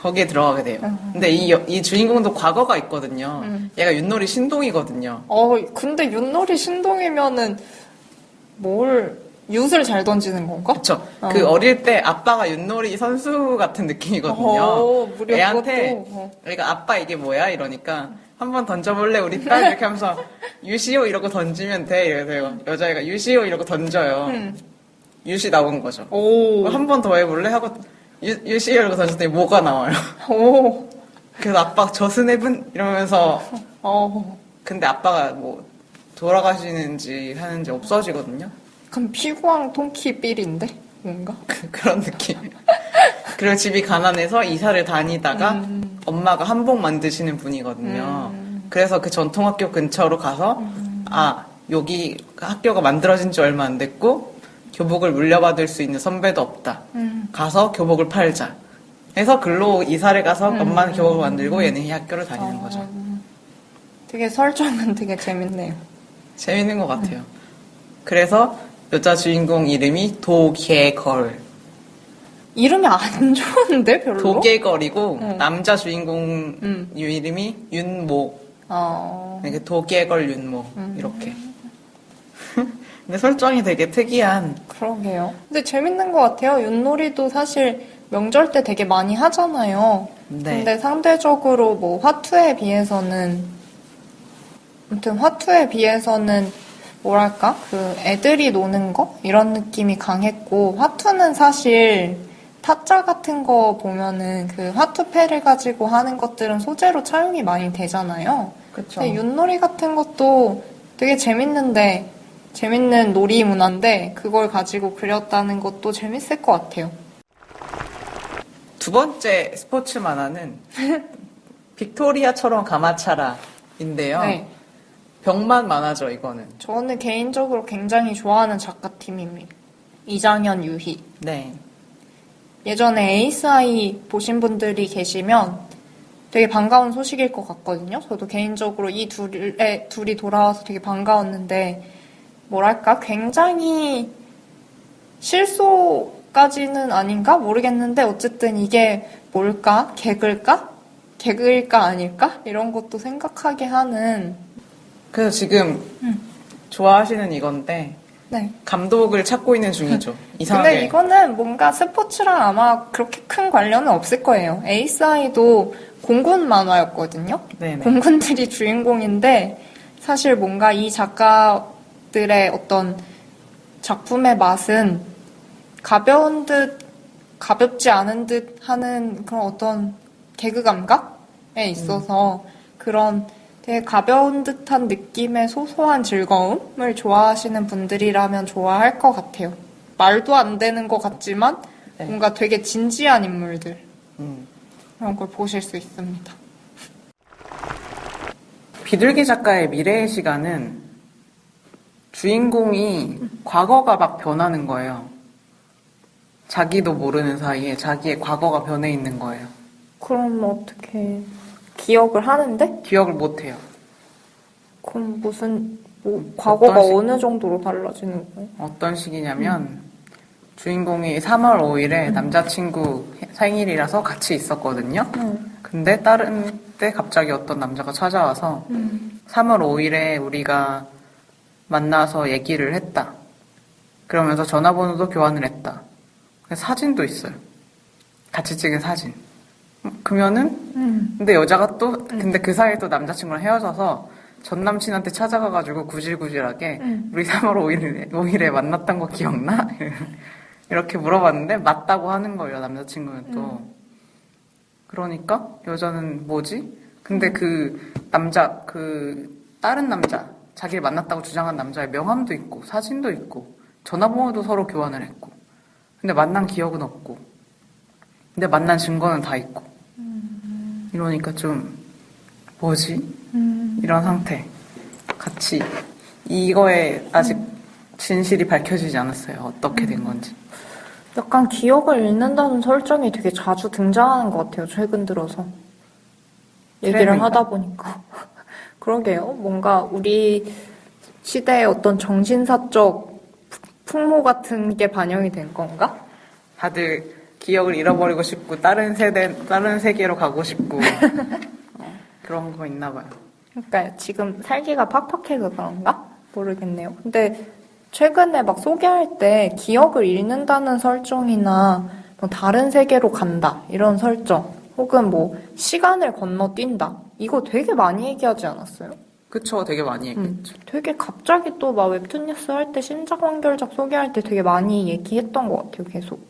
거기에 들어가게 돼요. 근데 이 주인공도 과거가 있거든요. 얘가 윷놀이 신동이거든요. 근데 윷놀이 신동이면은 윷을 잘 던지는 건가? 그쵸. 그 어릴 때 아빠가 윷놀이 선수 같은 느낌이거든요. 무려 애한테 그것도. 그러니까 아빠 이게 뭐야 이러니까 한번 던져볼래 우리 딸 이렇게 하면서 유시오 이러고 던지면 돼 이래서 여자애가 유시오 이러고 던져요. 유시 나온 거죠. 한 번 더 해볼래 하고 유시오 이러고 던졌더니 뭐가 나와요. 그래서 아빠 저스냅은 이러면서 근데 아빠가 뭐 돌아가시는지 하는지 없어지거든요. 그럼 피구왕 통키빌인데? 뭔가? 그런 느낌. 그리고 집이 가난해서 이사를 다니다가 엄마가 한복 만드시는 분이거든요. 그래서 그 전통학교 근처로 가서 여기 학교가 만들어진 지 얼마 안 됐고 교복을 물려받을 수 있는 선배도 없다. 가서 교복을 팔자. 해서 글로 이사를 가서 엄마는 교복을 만들고 얘는 이 학교를 다니는 거죠. 되게 설정은 되게 재밌네요. 재밌는 것 같아요. 그래서 여자 주인공 이름이 도개걸. 이름이 안 좋은데 별로? 도개걸이고 남자 주인공 이름이 윤모. 이렇게 도개걸 윤모 이렇게. 근데 설정이 되게 특이한. 그러게요. 근데 재밌는 것 같아요. 윷놀이도 사실 명절 때 되게 많이 하잖아요. 네. 근데 상대적으로 뭐 화투에 비해서는 아무튼 화투에 비해서는 뭐랄까 그 애들이 노는 거 이런 느낌이 강했고 화투는 사실 타짜 같은 거 보면은 그 화투패를 가지고 하는 것들은 소재로 차용이 많이 되잖아요. 그쵸. 근데 윷놀이 같은 것도 되게 재밌는 놀이 문화인데 그걸 가지고 그렸다는 것도 재밌을 것 같아요. 두 번째 스포츠 만화는 빅토리아처럼 가마차라인데요. 네. 병만 만화죠, 이거는. 저는 개인적으로 굉장히 좋아하는 작가팀입니다. 이장현, 유희. 네. 예전에 에이스아이 보신 분들이 계시면 되게 반가운 소식일 것 같거든요. 저도 개인적으로 이 둘이 돌아와서 되게 반가웠는데, 뭐랄까, 굉장히 실소까지는 아닌가? 모르겠는데, 어쨌든 이게 뭘까? 개그일까? 개그일까? 아닐까? 이런 것도 생각하게 하는. 그래서 지금 좋아하시는 이건데, 네. 감독을 찾고 있는 중이죠. 이상하게. 근데 이거는 뭔가 스포츠랑 아마 그렇게 큰 관련은 없을 거예요. 에이스아이도 공군 만화였거든요. 네네. 공군들이 주인공인데 사실 뭔가 이 작가들의 어떤 작품의 맛은 가벼운 듯 가볍지 않은 듯 하는 그런 어떤 개그 감각에 있어서 그런 되게 가벼운 듯한 느낌의 소소한 즐거움을 좋아하시는 분들이라면 좋아할 것 같아요. 말도 안 되는 것 같지만 네. 뭔가 되게 진지한 인물들 음. 그런 걸 보실 수 있습니다. 비둘기 작가의 미래의 시간은 주인공이 과거가 막 변하는 거예요. 자기도 모르는 사이에 자기의 과거가 변해 있는 거예요. 그럼 어떻게 기억을 하는데? 기억을 못 해요. 그럼 과거가 어떤 식- 어느 정도로 달라지는 거예요? 어떤 식이냐면 주인공이 3월 5일에 남자친구 생일이라서 같이 있었거든요. 근데 다른 때 갑자기 어떤 남자가 찾아와서 3월 5일에 우리가 만나서 얘기를 했다. 그러면서 전화번호도 교환을 했다. 사진도 있어요. 같이 찍은 사진. 그러면은 근데 여자가 또 근데 그 사이에 또 남자친구랑 헤어져서 전 남친한테 찾아가가지고 구질구질하게 우리 3월 5일에 만났던 거 기억나? 이렇게 물어봤는데 맞다고 하는 거예요. 남자친구는 또. 그러니까 여자는 뭐지? 근데 그 다른 남자 자기를 만났다고 주장한 남자의 명함도 있고 사진도 있고 전화번호도 서로 교환을 했고 근데 만난 기억은 없고 근데 만난 증거는 다 있고 이러니까 좀 뭐지? 이런 상태 같이 이거에 아직 진실이 밝혀지지 않았어요. 어떻게 된 건지. 약간 기억을 잃는다는 설정이 되게 자주 등장하는 것 같아요. 최근 들어서. 얘기를 그러니까. 하다 보니까. 그러게요. 뭔가 우리 시대의 어떤 정신사적 풍모 같은 게 반영이 된 건가? 다들 기억을 잃어버리고 싶고 다른 세계로 가고 싶고 그런 거 있나 봐요. 그러니까 지금 살기가 팍팍해서 그런가? 모르겠네요. 근데 최근에 막 소개할 때 기억을 잃는다는 설정이나 뭐 다른 세계로 간다 이런 설정 혹은 뭐 시간을 건너뛴다 이거 되게 많이 얘기하지 않았어요? 그쵸, 되게 많이 얘기했죠. 되게 갑자기 또 막 웹툰 뉴스 할 때 신작 완결작 소개할 때 되게 많이 얘기했던 것 같아요. 계속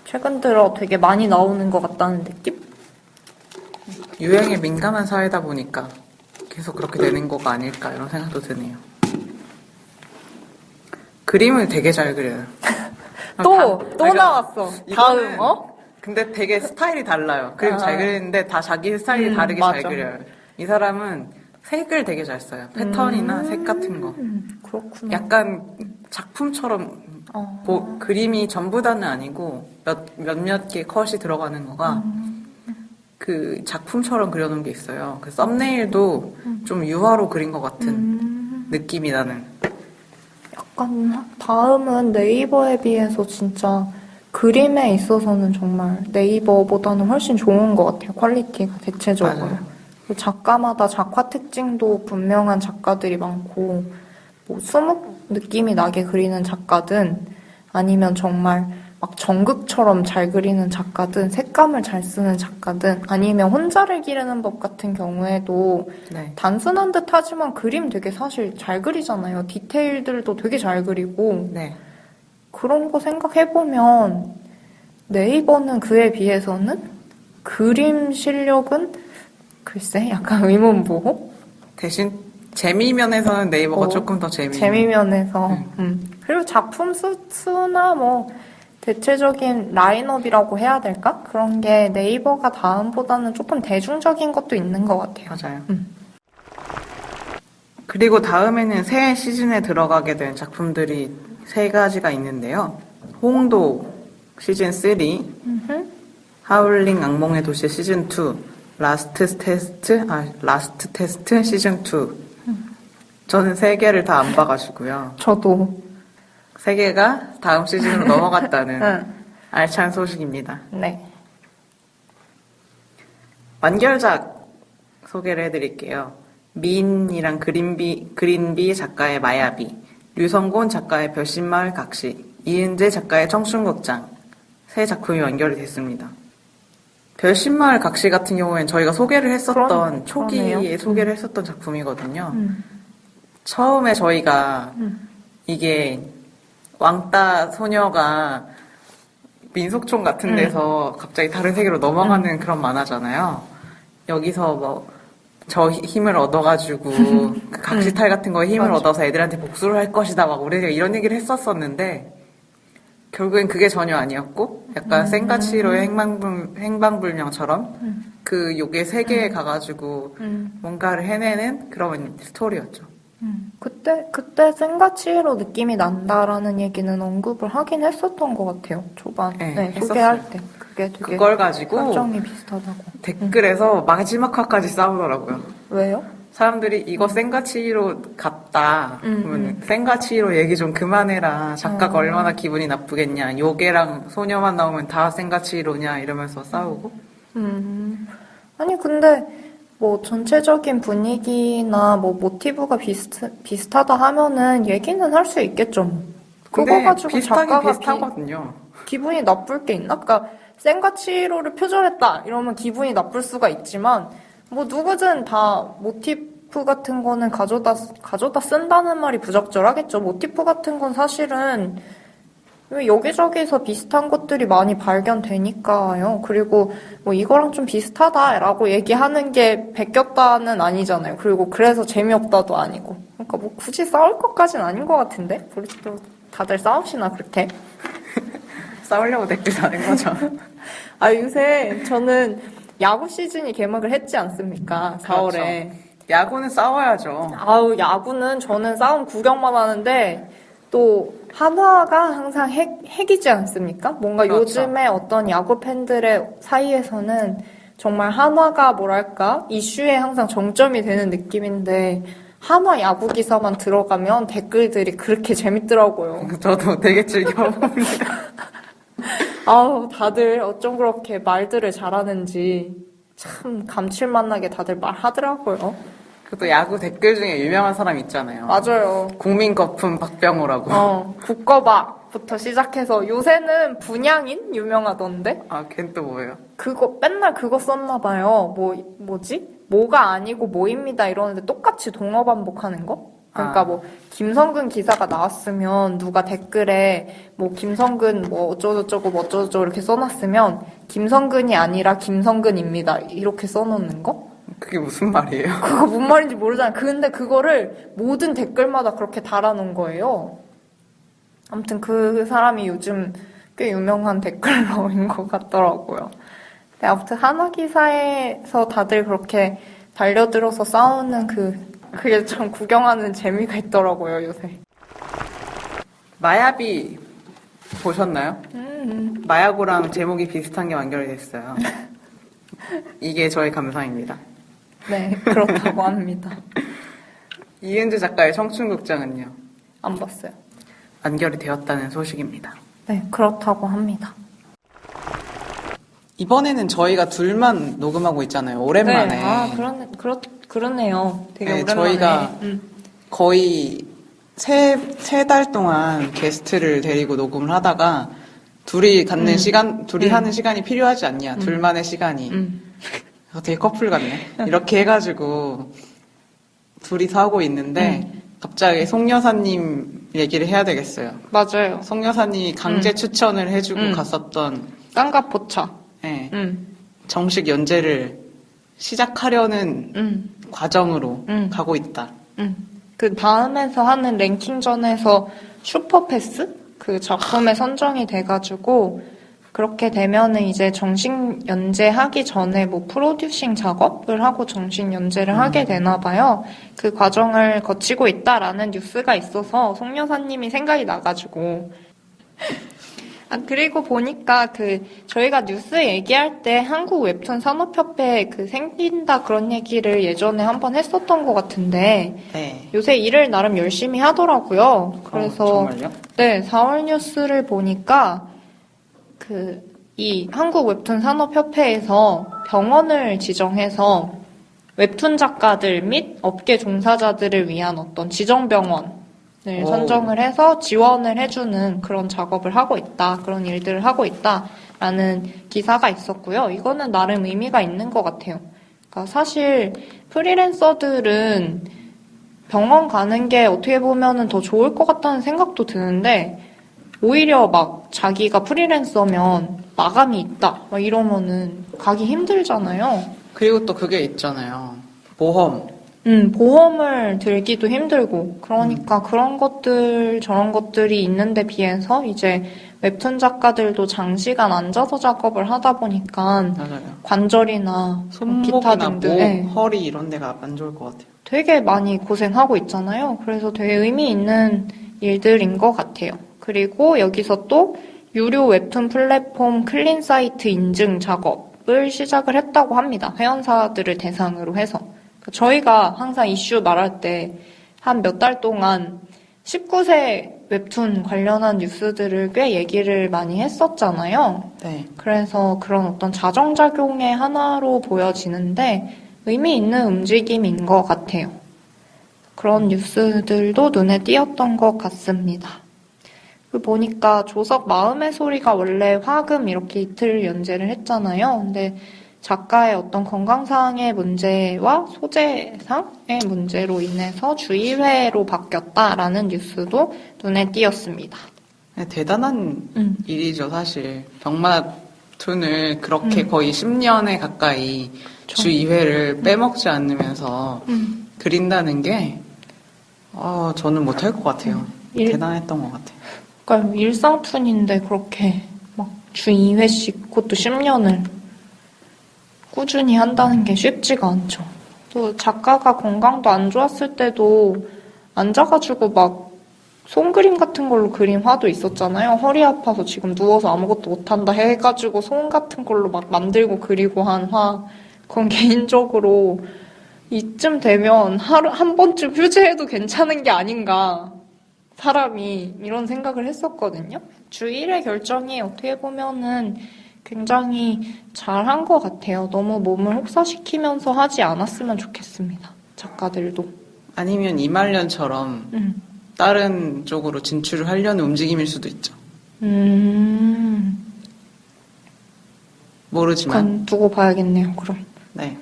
최근 들어 되게 많이 나오는 것 같다는 느낌? 유행에 민감한 사회다 보니까 계속 그렇게 되는 거가 아닐까 이런 생각도 드네요. 그림을 되게 잘 그려요. 또 그러니까 나왔어. 이거는 다음 근데 되게 스타일이 달라요. 그림 잘 그리는데 다 자기 스타일이 다르게 맞아. 잘 그려요. 이 사람은 색을 되게 잘 써요. 패턴이나 색 같은 거. 그렇구나. 약간 작품처럼 그림이 전부 다는 아니고 몇몇 개 컷이 들어가는 거가 그 작품처럼 그려놓은 게 있어요. 그 썸네일도 좀 유화로 그린 것 같은 느낌이 나는. 약간 다음은 네이버에 비해서 진짜 그림에 있어서는 정말 네이버보다는 훨씬 좋은 것 같아요. 퀄리티가 대체적으로. 맞아요. 작가마다 작화 특징도 분명한 작가들이 많고, 뭐 수묵 느낌이 나게 그리는 작가든 아니면 정말 막 정극처럼 잘 그리는 작가든 색감을 잘 쓰는 작가든 아니면 혼자를 기르는 법 같은 경우에도 네. 단순한 듯 하지만 그림 되게 사실 잘 그리잖아요. 디테일들도 되게 잘 그리고 네. 그런 거 생각해보면 네이버는 그에 비해서는 그림 실력은 글쎄 약간 의문보호? 대신 재미 면에서는 네이버가 어, 조금 더 재미있는. 재미면에서 그리고 작품 수나 뭐 대체적인 라인업이라고 해야 될까? 그런 게 네이버가 다음보다는 조금 대중적인 것도 있는 것 같아요. 맞아요. 그리고 다음에는 새 시즌에 들어가게 된 작품들이 세 가지가 있는데요. 홍도 시즌 3, 하울링 악몽의 도시 시즌 2, 라스트 테스트 시즌 2. 저는 세 개를 다 안 봐가지고요. 저도. 세 개가 다음 시즌으로 넘어갔다는 응. 알찬 소식입니다. 네. 완결작 소개를 해드릴게요. 미인이랑 그린비 작가의 마야비, 류성곤 작가의 별신마을 각시, 이은재 작가의 청춘극장 세 작품이 완결이 됐습니다. 별신마을 각시 같은 경우에는 저희가 소개를 했었던 초기에 그러네요. 소개를 했었던 작품이거든요. 처음에 저희가 이게 왕따 소녀가 민속촌 같은 데서 갑자기 다른 세계로 넘어가는 그런 만화잖아요. 여기서 뭐 저 힘을 얻어가지고 그 각시탈 같은 거에 힘을 맞아. 얻어서 애들한테 복수를 할 것이다 막 우리가 이런 얘기를 했었었는데 결국엔 그게 전혀 아니었고 약간 센가치로의 행방불명처럼 그 요괴 세계에 가가지고 뭔가를 해내는 그런 스토리였죠. 그때 생가치로 느낌이 난다라는 얘기는 언급을 하긴 했었던 것 같아요. 초반에 네, 소개할 때. 그게 되게 그걸 가지고 설정이 비슷하다고. 댓글에서 마지막 화까지 싸우더라고요. 왜요? 사람들이 이거 센가치로 갔다. 그러면 센가치로 얘기 좀 그만해라. 작가가 얼마나 기분이 나쁘겠냐. 요괴랑 소녀만 나오면 다 센가치로냐 이러면서 싸우고. 아니 근데 뭐 전체적인 분위기나 뭐 모티브가 비슷하다 하면은 얘기는 할 수 있겠죠. 뭐. 그거 근데 가지고 비슷하긴 작가가 비슷하거든요. 기분이 나쁠 게 있나? 그러니까 센가치로를 표절했다 이러면 기분이 나쁠 수가 있지만 뭐 누구든 다 모티프 같은 거는 가져다 쓴다는 말이 부적절하겠죠. 모티프 같은 건 사실은 여기저기서 비슷한 것들이 많이 발견되니까요. 그리고 뭐 이거랑 좀 비슷하다라고 얘기하는 게 베꼈다는 아니잖아요. 그리고 그래서 재미없다도 아니고. 그러니까 뭐 굳이 싸울 것까지는 아닌 것 같은데? 그래도 다들 싸우시나 그렇게? 싸우려고 댓글 다는 거죠. 아 요새 저는 야구 시즌이 개막을 했지 않습니까? 4월에. 그렇죠. 야구는 싸워야죠. 아우 야구는 저는 싸움 구경만 하는데 또 한화가 항상 핵이지 않습니까? 뭔가 그렇죠. 요즘에 어떤 야구 팬들의 사이에서는 정말 한화가 뭐랄까 이슈에 항상 정점이 되는 느낌인데 한화 야구 기사만 들어가면 댓글들이 그렇게 재밌더라고요. 저도 되게 즐겨봅니다. 아우 다들 어쩜 그렇게 말들을 잘하는지 참 감칠맛 나게 다들 말하더라고요. 그것도 야구 댓글 중에 유명한 사람 있잖아요. 맞아요. 국민 거품 박병호라고. 국거박부터 시작해서 요새는 분양인 유명하던데? 아, 걘 또 뭐예요? 그거 맨날 그거 썼나 봐요. 뭐지? 뭐가 아니고 뭐입니다 이러는데 똑같이 동어 반복하는 거? 그러니까 뭐 김성근 기사가 나왔으면 누가 댓글에 뭐 김성근 뭐 어쩌고저쩌고 뭐 어쩌고저쩌고 이렇게 써놨으면 김성근이 아니라 김성근입니다 이렇게 써놓는 거? 그게 무슨 말이에요? 그거 뭔 말인지 모르잖아요. 근데 그거를 모든 댓글마다 그렇게 달아놓은 거예요. 아무튼 그 사람이 요즘 꽤 유명한 댓글러인 것 같더라고요. 근데 아무튼 한화 기사에서 다들 그렇게 달려들어서 싸우는 그게 참 구경하는 재미가 있더라고요, 요새. 마야비 보셨나요? 마야고랑 제목이 비슷한 게 완결이 됐어요. 이게 저의 감상입니다. 네, 그렇다고 합니다. 이은주 작가의 청춘극장은요? 안 봤어요. 완결이 되었다는 소식입니다. 네, 그렇다고 합니다. 이번에는 저희가 둘만 녹음하고 있잖아요. 오랜만에. 네, 그러네요. 되게 네, 오랜만에. 저희가 거의 세 달 동안 게스트를 데리고 녹음을 하다가 둘이 갖는 시간, 둘이 하는 시간이 필요하지 않냐. 둘만의 시간이. 되게 커플 같네. 이렇게 해가지고 둘이서 하고 있는데 갑자기 송 여사님 얘기를 해야 되겠어요. 맞아요. 송 여사님이 강제 추천을 해주고 갔었던 깡가포차. 네, 정식 연재를 시작하려는 과정으로 가고 있다. 그 다음에서 하는 랭킹전에서 슈퍼패스? 그 작품에 선정이 돼가지고 그렇게 되면은 이제 정식 연재하기 전에 뭐 프로듀싱 작업을 하고 정식 연재를 하게 되나 봐요. 그 과정을 거치고 있다라는 뉴스가 있어서 송 여사님이 생각이 나가지고 그리고 보니까 저희가 뉴스 얘기할 때 한국 웹툰 산업협회 생긴다 그런 얘기를 예전에 한번 했었던 것 같은데, 네. 요새 일을 나름 열심히 하더라고요. 그래서, 정말요? 네, 4월 뉴스를 보니까, 이 한국 웹툰 산업협회에서 병원을 지정해서 웹툰 작가들 및 업계 종사자들을 위한 어떤 지정병원, 선정을 해서 지원을 해주는 그런 작업을 하고 있다. 그런 일들을 하고 있다라는 기사가 있었고요. 이거는 나름 의미가 있는 것 같아요. 그러니까 사실 프리랜서들은 병원 가는 게 어떻게 보면은 더 좋을 것 같다는 생각도 드는데 오히려 막 자기가 프리랜서면 마감이 있다. 막 이러면은 가기 힘들잖아요. 그리고 또 그게 있잖아요. 보험. 보험을 들기도 힘들고, 그러니까 그런 것들, 저런 것들이 있는데 비해서 이제 웹툰 작가들도 장시간 앉아서 작업을 하다 보니까 맞아요. 관절이나 기타 손목이나 등등 목, 네, 허리 이런 데가 안 좋을 것 같아요. 되게 많이 고생하고 있잖아요. 그래서 되게 의미 있는 일들인 것 같아요. 그리고 여기서 또 유료 웹툰 플랫폼 클린사이트 인증 작업을 시작을 했다고 합니다. 회원사들을 대상으로 해서. 저희가 항상 이슈 말할 때 한 몇 달 동안 19세 웹툰 관련한 뉴스들을 꽤 얘기를 많이 했었잖아요. 네. 그래서 그런 어떤 자정작용의 하나로 보여지는데 의미 있는 움직임인 것 같아요. 그런 뉴스들도 눈에 띄었던 것 같습니다. 보니까 조석 마음의 소리가 원래 화금 이렇게 이틀 연재를 했잖아요. 근데 작가의 어떤 건강상의 문제와 소재상의 문제로 인해서 주의회로 바뀌었다라는 뉴스도 눈에 띄었습니다. 대단한 일이죠, 사실. 병마툰을 그렇게 거의 10년에 가까이 주 2회를 빼먹지 않으면서 그린다는 게, 저는 못할 것 같아요. 대단했던 것 같아요. 그러니까 일상툰인데 그렇게 막 주 2회씩 그것도 10년을 꾸준히 한다는 게 쉽지가 않죠. 또 작가가 건강도 안 좋았을 때도 앉아가지고 막 손그림 같은 걸로 그린 화도 있었잖아요. 허리 아파서 지금 누워서 아무것도 못한다 해가지고 손 같은 걸로 막 만들고 그리고 한 화. 그건 개인적으로 이쯤 되면 하루 한 번쯤 휴재해도 괜찮은 게 아닌가. 사람이 이런 생각을 했었거든요. 주 1회 결정이 어떻게 보면은 굉장히 잘한 것 같아요. 너무 몸을 혹사시키면서 하지 않았으면 좋겠습니다. 작가들도. 아니면 이말년처럼 다른 쪽으로 진출을 하려는 움직임일 수도 있죠. 모르지만. 그건 두고 봐야겠네요, 그럼. 네.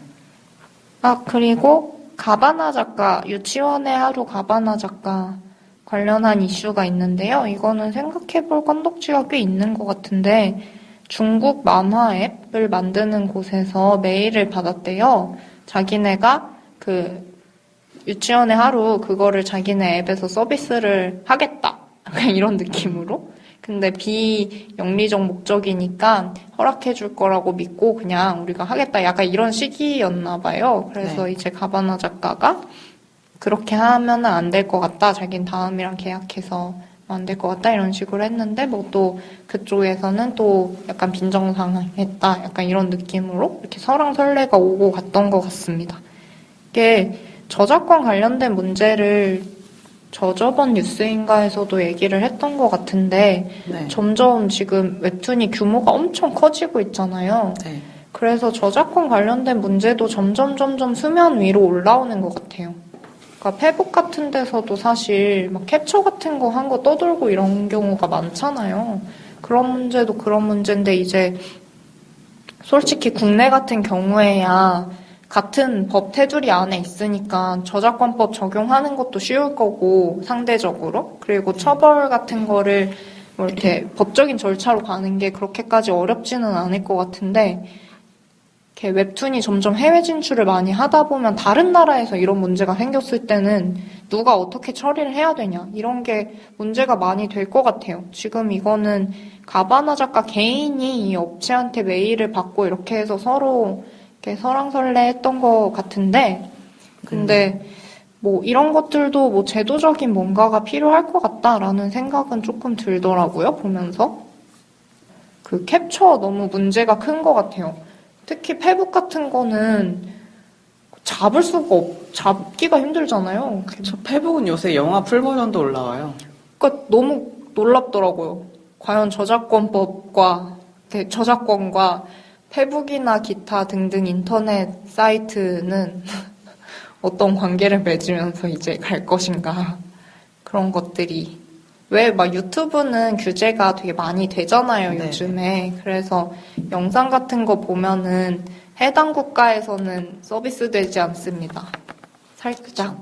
그리고 가바나 작가, 유치원의 하루 가바나 작가 관련한 이슈가 있는데요. 이거는 생각해볼 건덕지가 꽤 있는 것 같은데 중국 만화 앱을 만드는 곳에서 메일을 받았대요. 자기네가 유치원의 하루 그거를 자기네 앱에서 서비스를 하겠다. 이런 느낌으로. 근데 비영리적 목적이니까 허락해 줄 거라고 믿고 그냥 우리가 하겠다. 약간 이런 식이었나 봐요. 그래서 네. 이제 가바나 작가가 그렇게 하면은 안 될 것 같다. 자긴 다음이랑 계약해서 안 될 것 같다. 이런 식으로 했는데 뭐 또 그쪽에서는 또 약간 빈정상했다. 약간 이런 느낌으로 이렇게 설왕설래가 오고 갔던 것 같습니다. 이게 저작권 관련된 문제를 저번 뉴스인가에서도 얘기를 했던 것 같은데 네. 점점 지금 웹툰이 규모가 엄청 커지고 있잖아요. 네. 그래서 저작권 관련된 문제도 점점 수면 위로 올라오는 것 같아요. 그러니까 페북 같은 데서도 사실 막 캡처 같은 거 한 거 떠돌고 이런 경우가 많잖아요. 그런 문제도 그런 문제인데 이제 솔직히 국내 같은 경우에야 같은 법 테두리 안에 있으니까 저작권법 적용하는 것도 쉬울 거고 상대적으로 그리고 처벌 같은 거를 뭐 이렇게 법적인 절차로 가는 게 그렇게까지 어렵지는 않을 것 같은데 이렇게 웹툰이 점점 해외 진출을 많이 하다 보면 다른 나라에서 이런 문제가 생겼을 때는 누가 어떻게 처리를 해야 되냐 이런 게 문제가 많이 될 것 같아요. 지금 이거는 가바나 작가 개인이 이 업체한테 메일을 받고 이렇게 해서 서로 이렇게 설왕설래 했던 것 같은데 근데 뭐 이런 것들도 뭐 제도적인 뭔가가 필요할 것 같다라는 생각은 조금 들더라고요. 보면서 그 캡처 너무 문제가 큰 것 같아요. 특히 페북 같은 거는 잡기가 힘들잖아요. 저 페북은 요새 영화 풀버전도 올라와요. 그러니까 너무 놀랍더라고요. 과연 저작권과 페북이나 기타 등등 인터넷 사이트는 어떤 관계를 맺으면서 이제 갈 것인가. 그런 것들이. 왜 막 유튜브는 규제가 되게 많이 되잖아요, 네. 요즘에. 그래서 영상 같은 거 보면은 해당 국가에서는 서비스 되지 않습니다. 살짝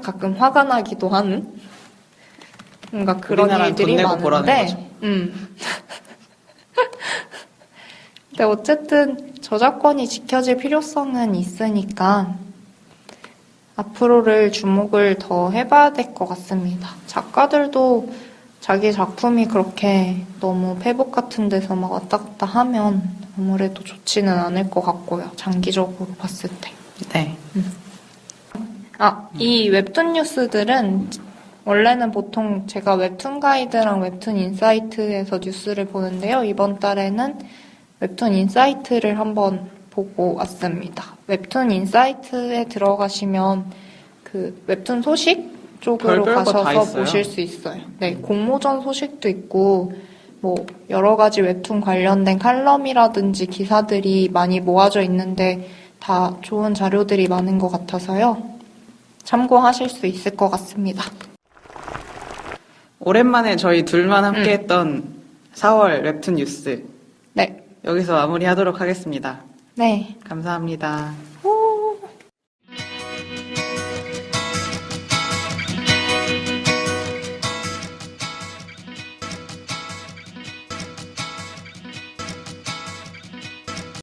가끔 화가 나기도 하는 뭔가 그런 우리나라는 일들이 돈 내고 보라는 많은데, 거죠. 근데 어쨌든 저작권이 지켜질 필요성은 있으니까 앞으로를 주목을 더 해봐야 될 것 같습니다. 작가들도 자기 작품이 그렇게 너무 페북 같은 데서 막 왔다 갔다 하면 아무래도 좋지는 않을 것 같고요. 장기적으로 봤을 때. 네. 이 웹툰 뉴스들은 원래는 보통 제가 웹툰 가이드랑 웹툰 인사이트에서 뉴스를 보는데요. 이번 달에는 웹툰 인사이트를 한번 보고 왔습니다. 웹툰 인사이트에 들어가시면 그 웹툰 소식 쪽으로 별별 거다 가셔서 있어요. 보실 수 있어요. 네, 공모전 소식도 있고 뭐 여러 가지 웹툰 관련된 칼럼이라든지 기사들이 많이 모아져 있는데 다 좋은 자료들이 많은 것 같아서요. 참고하실 수 있을 것 같습니다. 오랜만에 저희 둘만 함께 했던 4월 웹툰 뉴스. 네. 여기서 마무리하도록 하겠습니다. 네. 감사합니다.